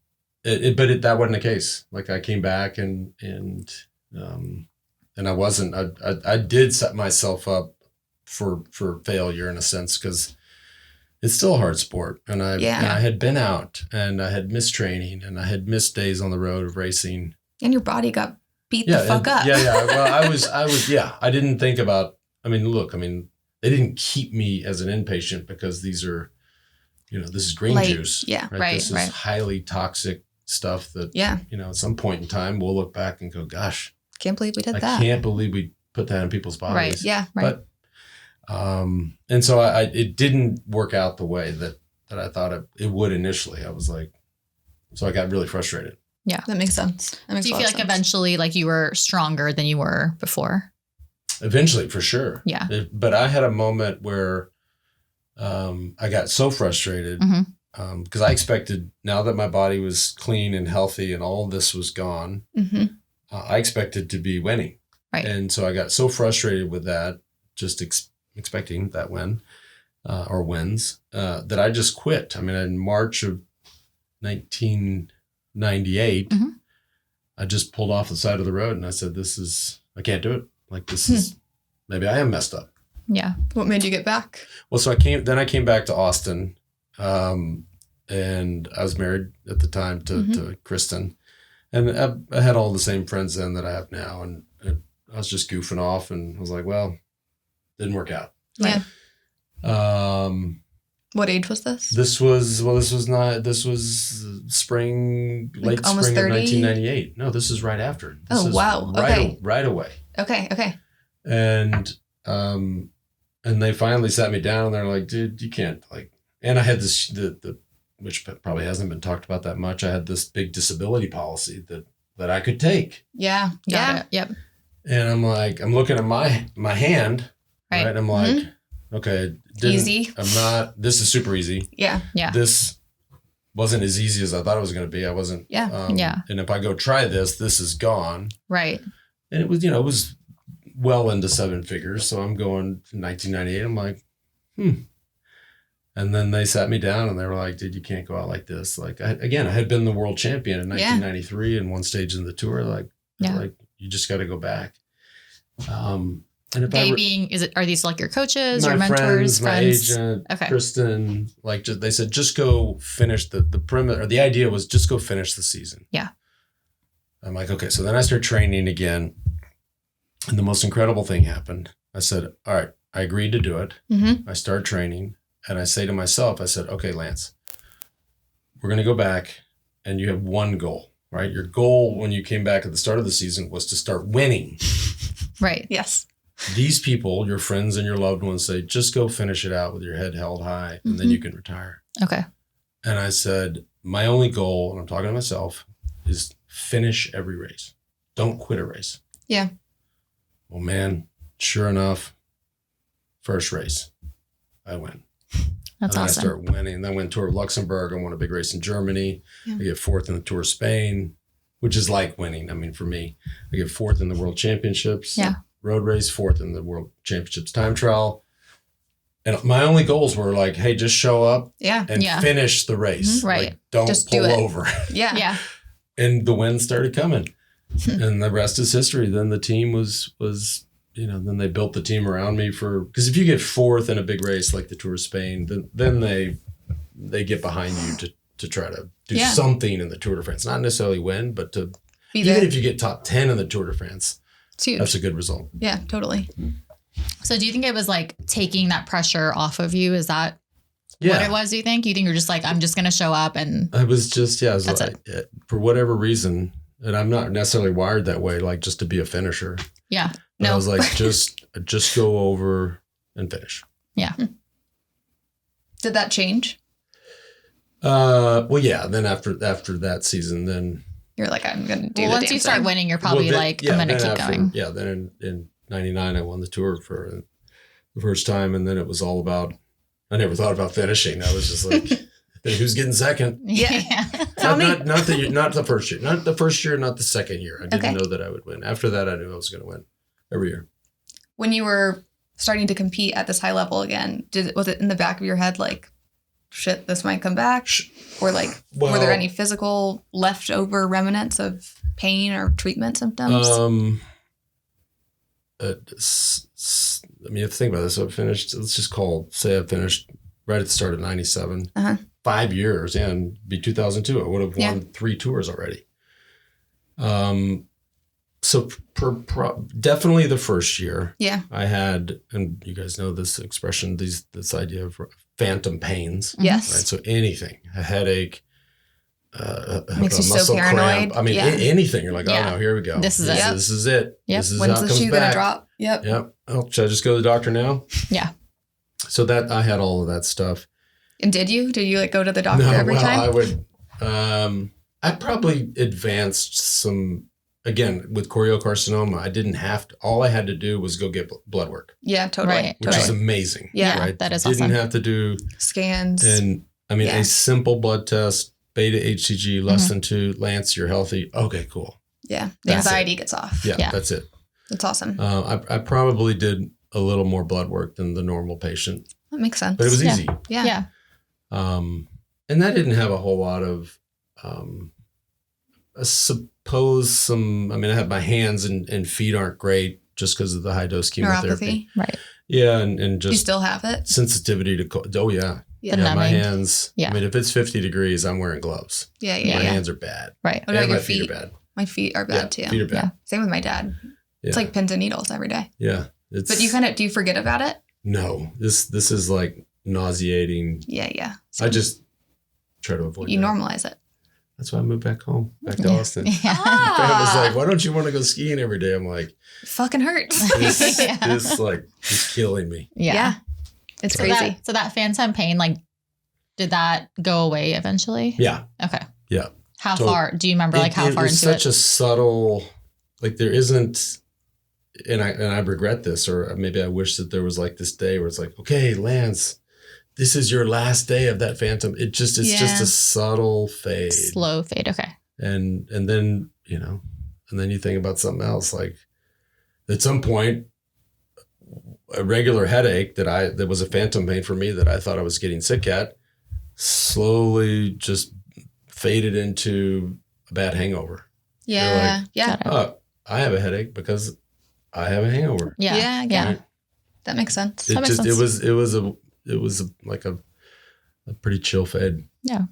wasn't the case. Like, I came back and I wasn't. I did set myself up for failure in a sense, because it's still a hard sport, and I had been out, and I had missed training, and I had missed days on the road of racing. And your body got beat the fuck up. Yeah. Well, I was. Yeah, I didn't think about. They didn't keep me as an inpatient because these are, this is green Light, juice. yeah. Right, This is highly toxic stuff that, Yeah. at some point in time, we'll look back and go, gosh, Can't believe we did I that. can't believe we put that in people's bodies. Right. Yeah. Right. But, and so it didn't work out the way that I thought it would initially. I was like, so I got really frustrated. Yeah. That makes sense. That makes Do you a lot feel of like sense. eventually, like you were stronger than you were before? Eventually, for sure. Yeah. But I had a moment where I got so frustrated because I expected, now that my body was clean and healthy and all this was gone, I expected to be winning. Right. And so I got so frustrated with that, just expecting that win or wins, that I just quit. I mean, in March of 1998, I just pulled off the side of the road and I said, I can't do it. Like, this is, maybe I am messed up. Yeah. What made you get back? Well, so I came back to Austin, and I was married at the time to Kristen, and I had all the same friends then that I have now. And I was just goofing off and I was like, well, didn't work out. Yeah. What age was this? This was spring, Like late almost spring 30? of 1998. No, this is right after. This Oh, is wow. Okay. Right away. Okay. And they finally sat me down and they're like, dude, you can't, like, and I had this, which probably hasn't been talked about that much. I had this big disability policy that I could take. Yeah. Got it. Yep. And I'm like, I'm looking at my hand, right? I'm like, okay, easy. This is super easy. Yeah. Yeah. This wasn't as easy as I thought it was going to be. I wasn't. Yeah. And if I go try this is gone. Right. And it was well into seven figures. So I'm going to 1998. I'm like, And then they sat me down and they were like, dude, you can't go out like this. Like, I had been the world champion in 1993 in one stage in the tour. Like, you just got to go back. And if are these like your coaches, my your mentors, my agent, okay. Kristen, like, they said, just go finish the perimeter. Or the idea was just go finish the season. Yeah. I'm like, okay. So then I start training again. And the most incredible thing happened. I said, all right, I agreed to do it. I start training and I say to myself, I said, okay, Lance, we're going to go back and you have one goal, right? Your goal when you came back at the start of the season was to start winning. Right. Yes. These people, your friends and your loved ones, say, just go finish it out with your head held high and then you can retire. Okay. And I said, my only goal, and I'm talking to myself, is finish every race. Don't quit a race. Yeah. Well, man, sure enough, first race, I win. That's and awesome. I start winning. Then I went Tour of Luxembourg. I won a big race in Germany. I get fourth in the Tour of Spain, which is like winning. I mean, for me, I get fourth in the World Championships. Yeah. Road race, fourth in the World Championships time trial. And my only goals were like, hey, just show up and finish the race. Right. Like, don't just pull over. Yeah. Yeah. And the wins started coming. And the rest is history. Then the team was, then they built the team around me because if you get fourth in a big race like the Tour of Spain, then they get behind you to try to do something in the Tour de France. Not necessarily win, but to even if you get top 10 in the Tour de France, it's huge. That's a good result. Yeah, totally. So do you think it was like taking that pressure off of you? Is that what it was, do you think? You think you're just like, I'm just going to show up and... I was just, for whatever reason, and I'm not necessarily wired that way, like just to be a finisher. Yeah. But I was like, just go over and finish. Yeah. Did that change? Well, yeah. Then after that season, then... You're like, I'm going to do once you start winning, you're probably I'm going to keep going. Yeah. Then in 99, I won the tour for the first time. And then it was all about, I never thought about finishing. I was just like, who's getting second? Yeah. Not the first year, not the second year. I didn't know that I would win. After that, I knew I was going to win every year. When you were starting to compete at this high level again, was it in the back of your head like, shit, this might come back? Or like, were there any physical leftover remnants of pain or treatment symptoms? I mean, you have to think about this. So I finished, say I finished right at the start of 97, 5 years, and be 2002. I would have won 3 tours already. So definitely the first year, I had, and you guys know this expression, this idea of phantom pains. Yes. Right? So anything, a headache, makes a you muscle so paranoid. cramp. I mean, anything. You're like, oh no, here we go. This is it. This is it. Yep. This is When's how it the comes shoe back. gonna drop? Yep. Oh, should I just go to the doctor now? Yeah. So that I had all of that stuff. And did you like go to the doctor every time? I would. I probably advanced some again, with choriocarcinoma, I didn't have to, all I had to do was go get blood work. Yeah, totally. Right. Which is amazing. Yeah, right? that is Didn't awesome. have to do Scans. And I mean, a simple blood test, beta HCG less than 2, Lance, you're healthy. Okay, cool. Yeah. The anxiety gets off. Yeah, that's it. That's awesome. I probably did a little more blood work than the normal patient. That makes sense. But it was easy. Yeah. And that didn't have a whole lot of, I suppose I had my hands and feet aren't great just because of the high dose chemotherapy. Neuropathy. Right. Yeah. And just. Do you still have it? Sensitivity to cold. Oh, yeah. Yeah. My hands. Yeah. I mean, if it's 50 degrees, I'm wearing gloves. Yeah. My hands are bad. Right. What about And your my feet feet? are bad. My feet are bad too. Feet are bad. Same with my dad. It's like pins and needles every day. Yeah. But do you forget about it? No, this is like nauseating. Yeah. I just try to avoid You that. normalize it. That's why I moved back home, back to Austin. Yeah. My friend was like, why don't you want to go skiing every day? I'm like, Fucking hurts. this Yeah. is killing me. Yeah. It's So crazy. that phantom pain, like, did that go away eventually? Yeah. Okay. Yeah. How So far? Do you remember like how far it's into such it? a subtle, like there isn't, and I regret this, or maybe I wish that there was like this day where it's like, okay, Lance, this is your last day of that phantom. It's just a subtle fade. Slow fade. Okay. And then, and then you think about something else. Like at some point, a regular headache that was a phantom pain for me that I thought I was getting sick at slowly just faded into a bad hangover. Yeah. Like, Yeah. Oh, I have a headache because I have a hangover. Yeah. Yeah. That makes sense. It That makes sense. it was like a pretty chill fade. Yeah.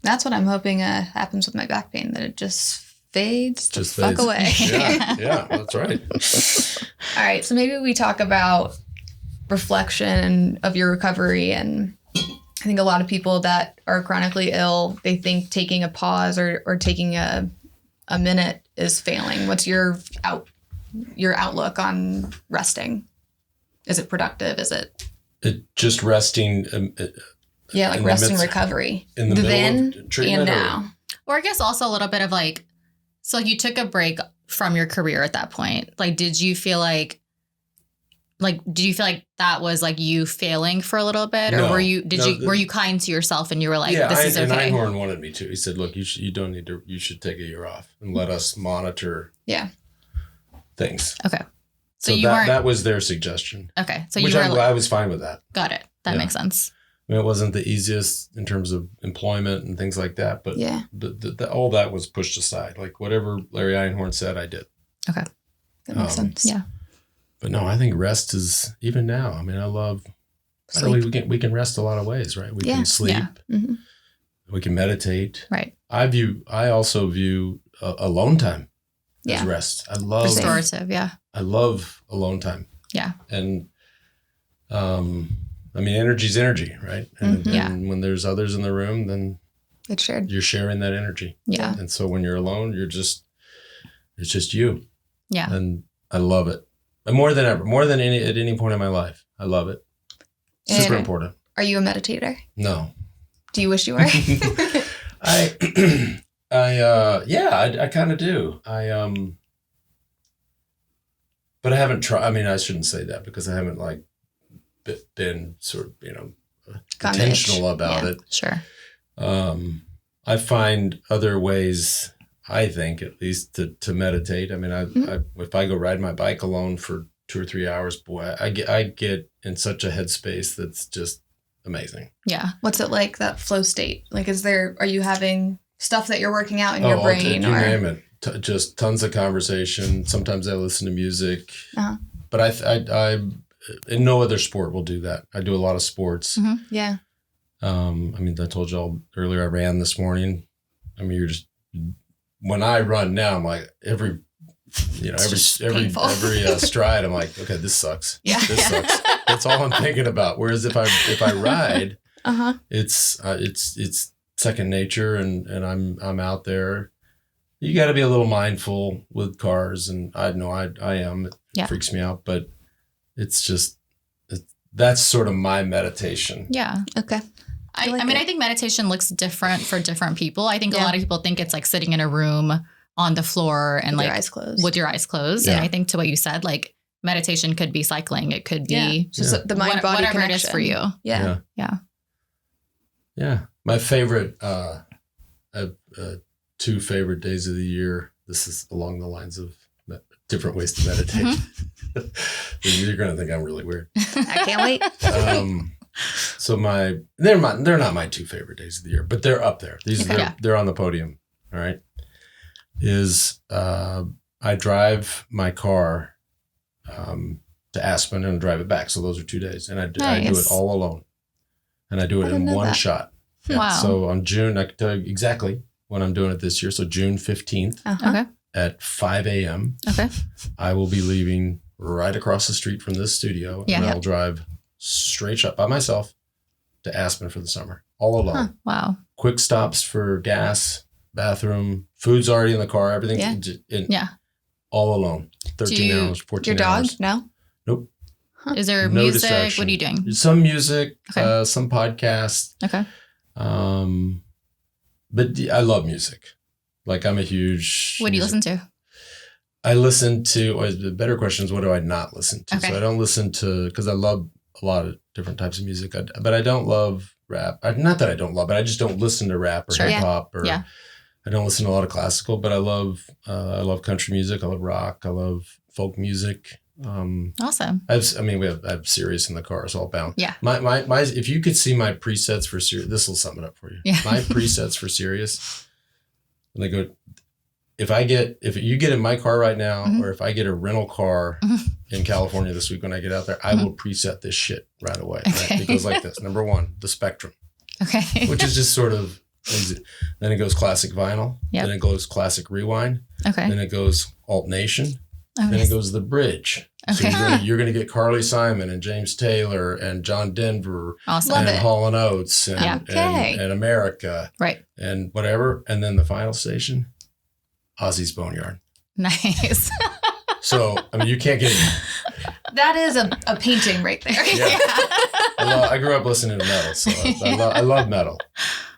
That's what I'm hoping happens with my back pain, that it just fades the Just fuck fades. away. Yeah, that's right. All right. So maybe we talk about reflection of your recovery. And I think a lot of people that are chronically ill, they think taking a pause or taking a minute is failing. What's your outlook on resting? Is it productive? Is it? Just resting. Yeah, like in the rest and midst- recovery. in the middle then of treatment, and or- now. Or I guess also a little bit of like, so you took a break from your career at that point. Like, did you feel like that was like you failing for a little bit, or No. were you No, were you kind to yourself and you were like, yeah, this is and okay? Einhorn wanted me to. He said, "Look, you should take a year off and let us monitor things." Okay. So you weren't that was their suggestion. okay. So Which you were I was fine with that. got it. That Yeah. makes sense. I mean, it wasn't the easiest in terms of employment and things like that, but Yeah. all that was pushed aside. Like whatever Larry Einhorn said, I did. Okay. That makes sense. Yeah. But no, I think rest is even now. I mean, I love Sleep. we can rest a lot of ways, right? We Yeah. can sleep, Yeah. Mm-hmm. we can meditate. Right. I also view alone time Yeah. as rest. I love Restorative. Yeah. alone time. Yeah. And I mean, energy's energy, right? And, Mhm. Yeah. and when there's others in the room, then It's shared. you're sharing that energy. Yeah. And so when you're alone, it's just you. Yeah. And I love it. And more than ever, at any point in my life. I love it. Super And- important. Are you a meditator? No. Do you wish you were? I kind of do. But I haven't tried. I mean, I shouldn't say that because I haven't like been sort of, Gone to intentional itch. about Yeah. it. Sure. I find other ways, I think at least to meditate. I mean, if I go ride my bike alone for 2 or 3 hours, boy, I get in such a headspace that's just amazing. Yeah. What's it like, that flow state? Like, are you having stuff that you're working out in your brain? You name it. Just tons of conversation. Sometimes I listen to music, but I in no other sport will do that. I do a lot of sports. Mm-hmm. Yeah. I mean, I told you all earlier, I ran this morning. I mean, when I run now, I'm like every painful. stride, I'm like, okay, this sucks. Yeah. This sucks. That's all I'm thinking about. Whereas if I ride, it's second nature, and I'm out there. You got to be a little mindful with cars, and I know I am. It freaks me out, but that's sort of my meditation. Yeah. Okay. I mean, I think meditation looks different for different people. I think a lot of people think it's like sitting in a room on the floor and With like your eyes closed. with your eyes closed. Yeah. And I think to what you said, like meditation could be cycling. It could be Just the mind body whatever connection it is for you. Yeah. Yeah. My favorite, two favorite days of the year. This is along the lines of different ways to meditate. You're going to think I'm really weird. I can't wait. So they're not my two favorite days of the year, but they're up there. They're on the podium. All right. I drive my car to Aspen and drive it back. So those are 2 days, and I do it all alone, and I do it in one shot. Wow. So on June, I can tell you exactly when I'm doing it this year. So June 15th Okay. at 5 a.m. Okay. I will be leaving right across the street from this studio, and I'll drive straight shot by myself to Aspen for the summer, all alone. Huh. Wow. Quick stops for gas, bathroom, food's already in the car, everything. All alone. 13 hours, 14 Your dog? hours. No? Nope. Is there No music? distraction. What are you doing? Some music, Okay. some podcasts. Okay. But I love music. Like I'm a huge. What do you listen to? I listen to, the better question is, what do I not listen to? Okay. So I don't listen to, because I love a lot of different types of music, but I don't love rap. Not that I don't love it. I just don't listen to rap or Sure. hip hop or Yeah. I don't listen to a lot of classical, but I love country music. I love rock. I love folk music. Awesome. I have Sirius in the car. It's all bound. Yeah. My if you could see my presets for Sirius, this will sum it up for you. Yeah. My presets for Sirius, and they go, if you get in my car right now, or if I get a rental car in California this week when I get out there, I will preset this shit right away. Okay. Right? It goes like this. Number one, the Spectrum, Okay. which is just sort of, then it goes classic vinyl. Yep. Then it goes classic rewind. Okay. Then it goes alt nation. Okay. Then it goes the bridge. Okay. So you're gonna get Carly Simon and James Taylor and John Denver Awesome. Love and it. Hall and Oates and, Yeah. Okay. and America Right. and whatever. And then the final station, Ozzy's Boneyard. Nice. So you can't get it. That is a painting right there. Yeah. I grew up listening to metal, so I love metal.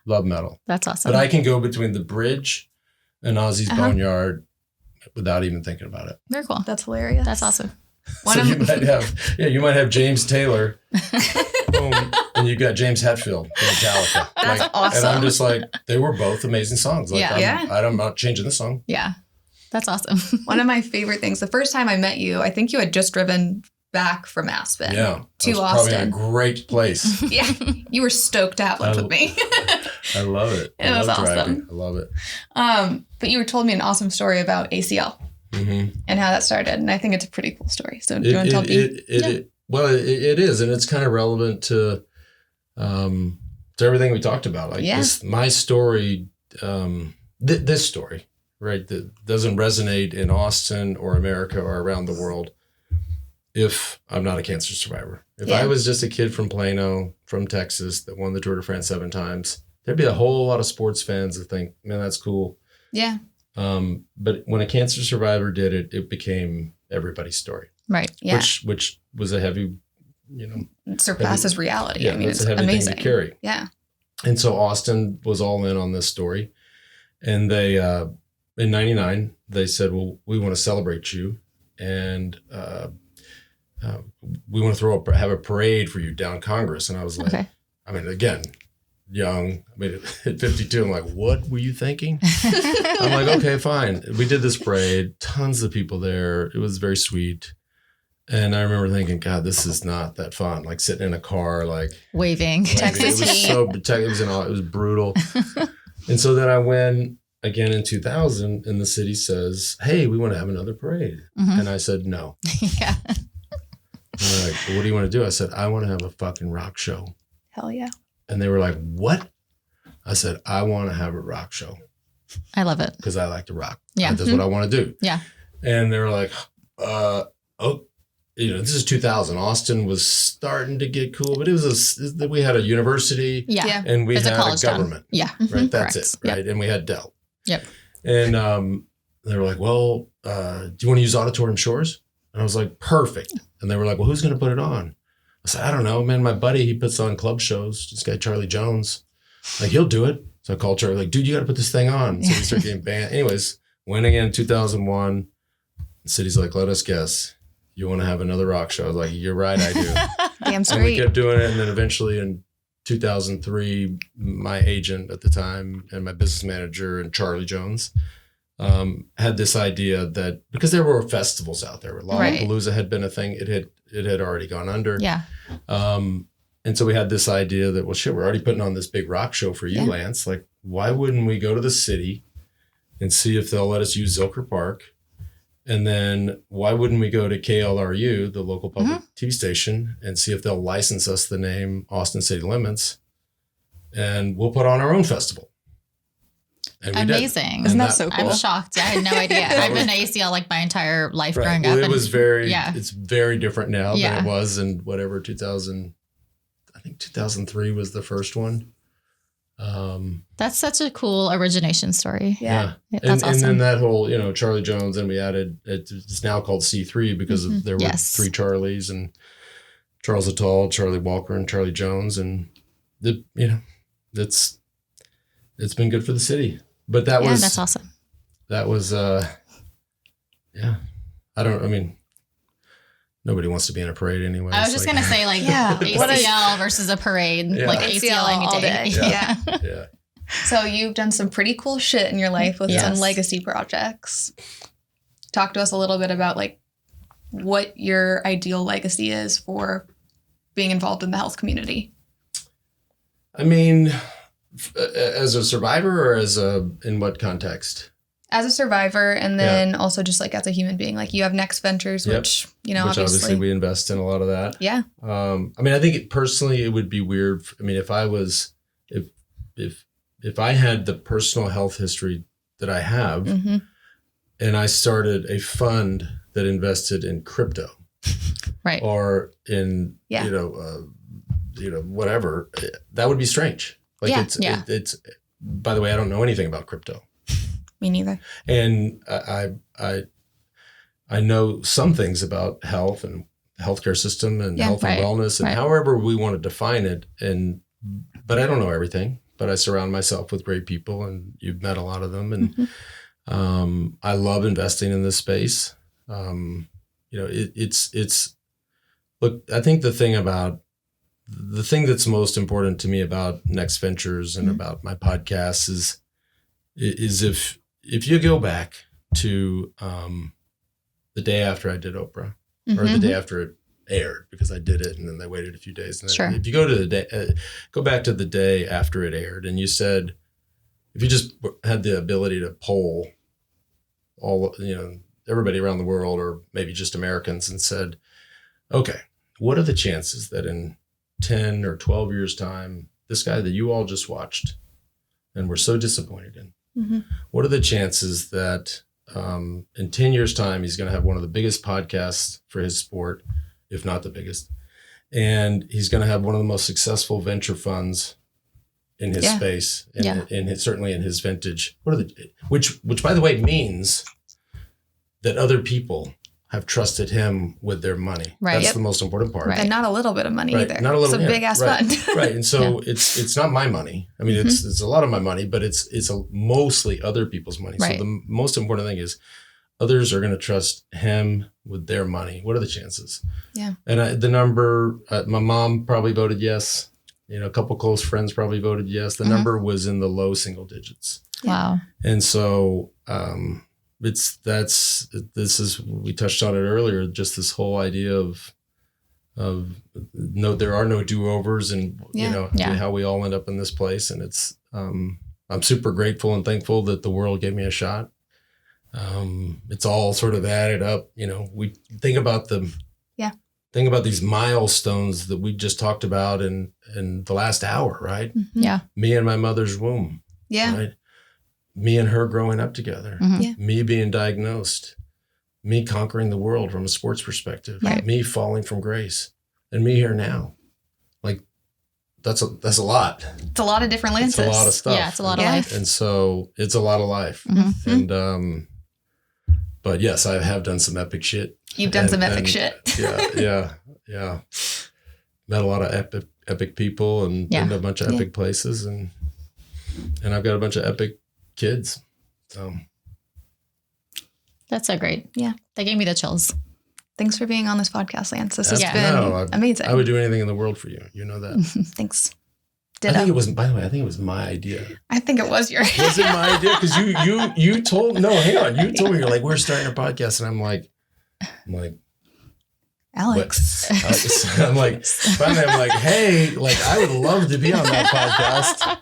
Love metal. That's awesome. But I can go between the bridge and Ozzy's Boneyard without even thinking about it. Very cool. That's hilarious. That's awesome. You might have James Taylor, boom, and you got James Hetfield from Metallica. That's awesome. And I'm just like, they were both amazing songs. Like, Yeah. I'm not changing the song. Yeah. That's awesome. One of my favorite things, the first time I met you, I think you had just driven back from Aspen. Yeah, To it was probably Austin. a great place. Yeah. You were stoked to have lunch with me. I love it. It was love awesome. driving. I love it. But you told me an awesome story about ACL Mm-hmm. and how that started. And I think it's a pretty cool story. So do you want to tell me? It is, and it's kind of relevant to everything we talked about. Like my story, this story, right, that doesn't resonate in Austin or America or around the world if I'm not a cancer survivor. If I was just a kid from Plano, from Texas, that won the Tour de France 7 times, there'd be a whole lot of sports fans that think, man, that's cool. Yeah. But when a cancer survivor did it, it became everybody's story. Right. Yeah. Which was a heavy, It surpasses reality. Yeah, I mean, it's it's a heavy amazing. thing to carry. Yeah. And so Austin was all in on this story. And they, in 99, they said, well, we want to celebrate you. And we want to have a parade for you down Congress. And I was like, I mean, again, young. I mean, at 52, I'm like, what were you thinking? I'm like, okay, fine. We did this parade, tons of people there. It was very sweet. And I remember thinking, God, this is not that fun. Like sitting in a car, like waving. Texas it was heat. it was brutal. And so then I went again in 2000, and the city says, hey, we want to have another parade. Mhm. And I said, no. Yeah. And they're like, well, what do you want to do? I said, I want to have a fucking rock show. Hell yeah. And they were like, what? I said, I want to have a rock show I love it. because I like to rock. Yeah. That's what I want to do. Yeah. And they were like, this is 2000. Austin was starting to get cool, but we had a university Yeah. and we It's a had a college town. government. Yeah. Right. That's Correct. it. Right. And we had Dell. Yep. And they were like, well, do you want to use Auditorium Shores? And I was like, perfect. And they were like, well, who's going to put it on? I said, I don't know, man. My buddy, he puts on club shows. This guy, Charlie Jones, like he'll do it. So I called Charlie, like, dude, you got to put this thing on. So we started getting banned. Anyways, went again in 2001. The city's like, let us guess. You want to have another rock show? I was like, you're right, I do. Damn And we straight. kept doing it. And then eventually in 2003, my agent at the time and my business manager and Charlie Jones had this idea that because there were festivals out there, Lollapalooza had been a thing. It had already gone under. Yeah. And so we had this idea that, well, shit, we're already putting on this big rock show for you, Lance. Like, why wouldn't we go to the city and see if they'll let us use Zilker Park? And then why wouldn't we go to KLRU, the local public TV station, and see if they'll license us the name Austin City Limits, and we'll put on our own festival. And we Amazing. did. Isn't And that so cool? I'm shocked. I had no idea. I've been to ACL like my entire life growing Well, up. it and- was very, yeah. it's very different now Yeah. than it was in whatever 2000, I think 2003 was the first one. That's such a cool origination story. Yeah. That's And awesome. then that whole, Charlie Jones, and we added, it's now called C3 because there were Yes. 3 Charlies, and Charles Attal, Charlie Walker, and Charlie Jones. And it's been good for the city. But that's awesome. Nobody wants to be in a parade anyway. I was just going to say ACL versus a parade, like ACL any all day. day. Yeah. Yeah. Yeah. So you've done some pretty cool shit in your life with Yes. some legacy projects. Talk to us a little bit about like what your ideal legacy is for being involved in the health community. I mean, as a survivor or in what context? As a survivor, and then also just like as a human being, like you have Next Ventures, which, Which obviously we invest in a lot of that. Yeah. I think personally it would be weird. If I was, if I had the personal health history that I have, Mm-hmm. and I started a fund that invested in crypto, Right. or in whatever, that would be strange. Like it's. By the way, I don't know anything about crypto. Me neither. And I know some things about health and the healthcare system and health and wellness and however we want to define it. But I don't know everything. But I surround myself with great people, and you've met a lot of them. And I love investing in this space. It's look. I think the thing that's most important to me about Next Ventures and about my podcast is if you go back to the day after I did Oprah, or the day after it aired, because I did it and then they waited a few days. And then if you go to go back to the day after it aired, and you said, if you just had the ability to poll all, everybody around the world, or maybe just Americans, and said, okay, what are the chances that in 10 or 12 years time, this guy that you all just watched and were so disappointed in, what are the chances that in 10 years time, he's going to have one of the biggest podcasts for his sport, if not the biggest, and he's going to have one of the most successful venture funds in his space, certainly in his vintage. Which by the way means that other people have trusted him with their money. Right. That's the most important part. And not a little bit of money either. Not a little. It's a big ass fund. Right. And so it's not my money. I mean, it's a lot of my money, but it's mostly other people's money. Right. So the most important thing is others are going to trust him with their money. What are the chances? Yeah. And the number, my mom probably voted yes. A couple close friends probably voted yes. The number was in the low single digits. Wow. And so we touched on it earlier, just this whole idea of no, there are no do-overs, and how we all end up in this place. And it's I'm super grateful and thankful that the world gave me a shot. It's all sort of added up. We think about these milestones that we just talked about in the last hour, right? Yeah. Me and my mother's womb. Yeah. Right? Me and her growing up together. Me being diagnosed. Me conquering the world from a sports perspective. Right. Me falling from grace. And me here now. Like, that's a lot. It's a lot of different lenses. It's a lot of stuff. Yeah, it's a lot of life. And so it's a lot of life. And but yes, I have done some epic shit. You've done some epic shit. Yeah. Met a lot of epic people, and been to a bunch of epic places, and I've got a bunch of epic kids. So That's so great. Yeah. That gave me the chills. Thanks for being on this podcast, Lance. This has Yeah. been amazing. I would do anything in the world for you. You know that. Thanks. I think it was, by the way, I think it was my idea. I think it was your Was it my idea? Because you told, no, hang on. You told me, you're like, we're starting a podcast. And I'm like, Alex. I'm like, finally, I'm like, hey, like, I would love to be on that podcast.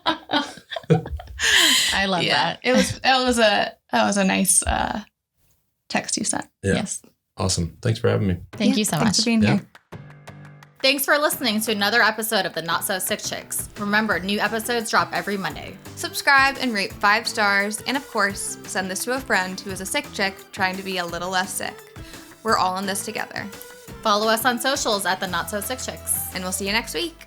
I love that. It was a nice text you sent. Yeah. Yes. Awesome. Thanks for having me. Thank you so much. Thanks for being here. Thanks for listening to another episode of the Not So Sick Chicks. Remember, new episodes drop every Monday. Subscribe and rate 5 stars. And of course, send this to a friend who is a sick chick trying to be a little less sick. We're all in this together. Follow us on socials at the Not So Sick Chicks. And we'll see you next week.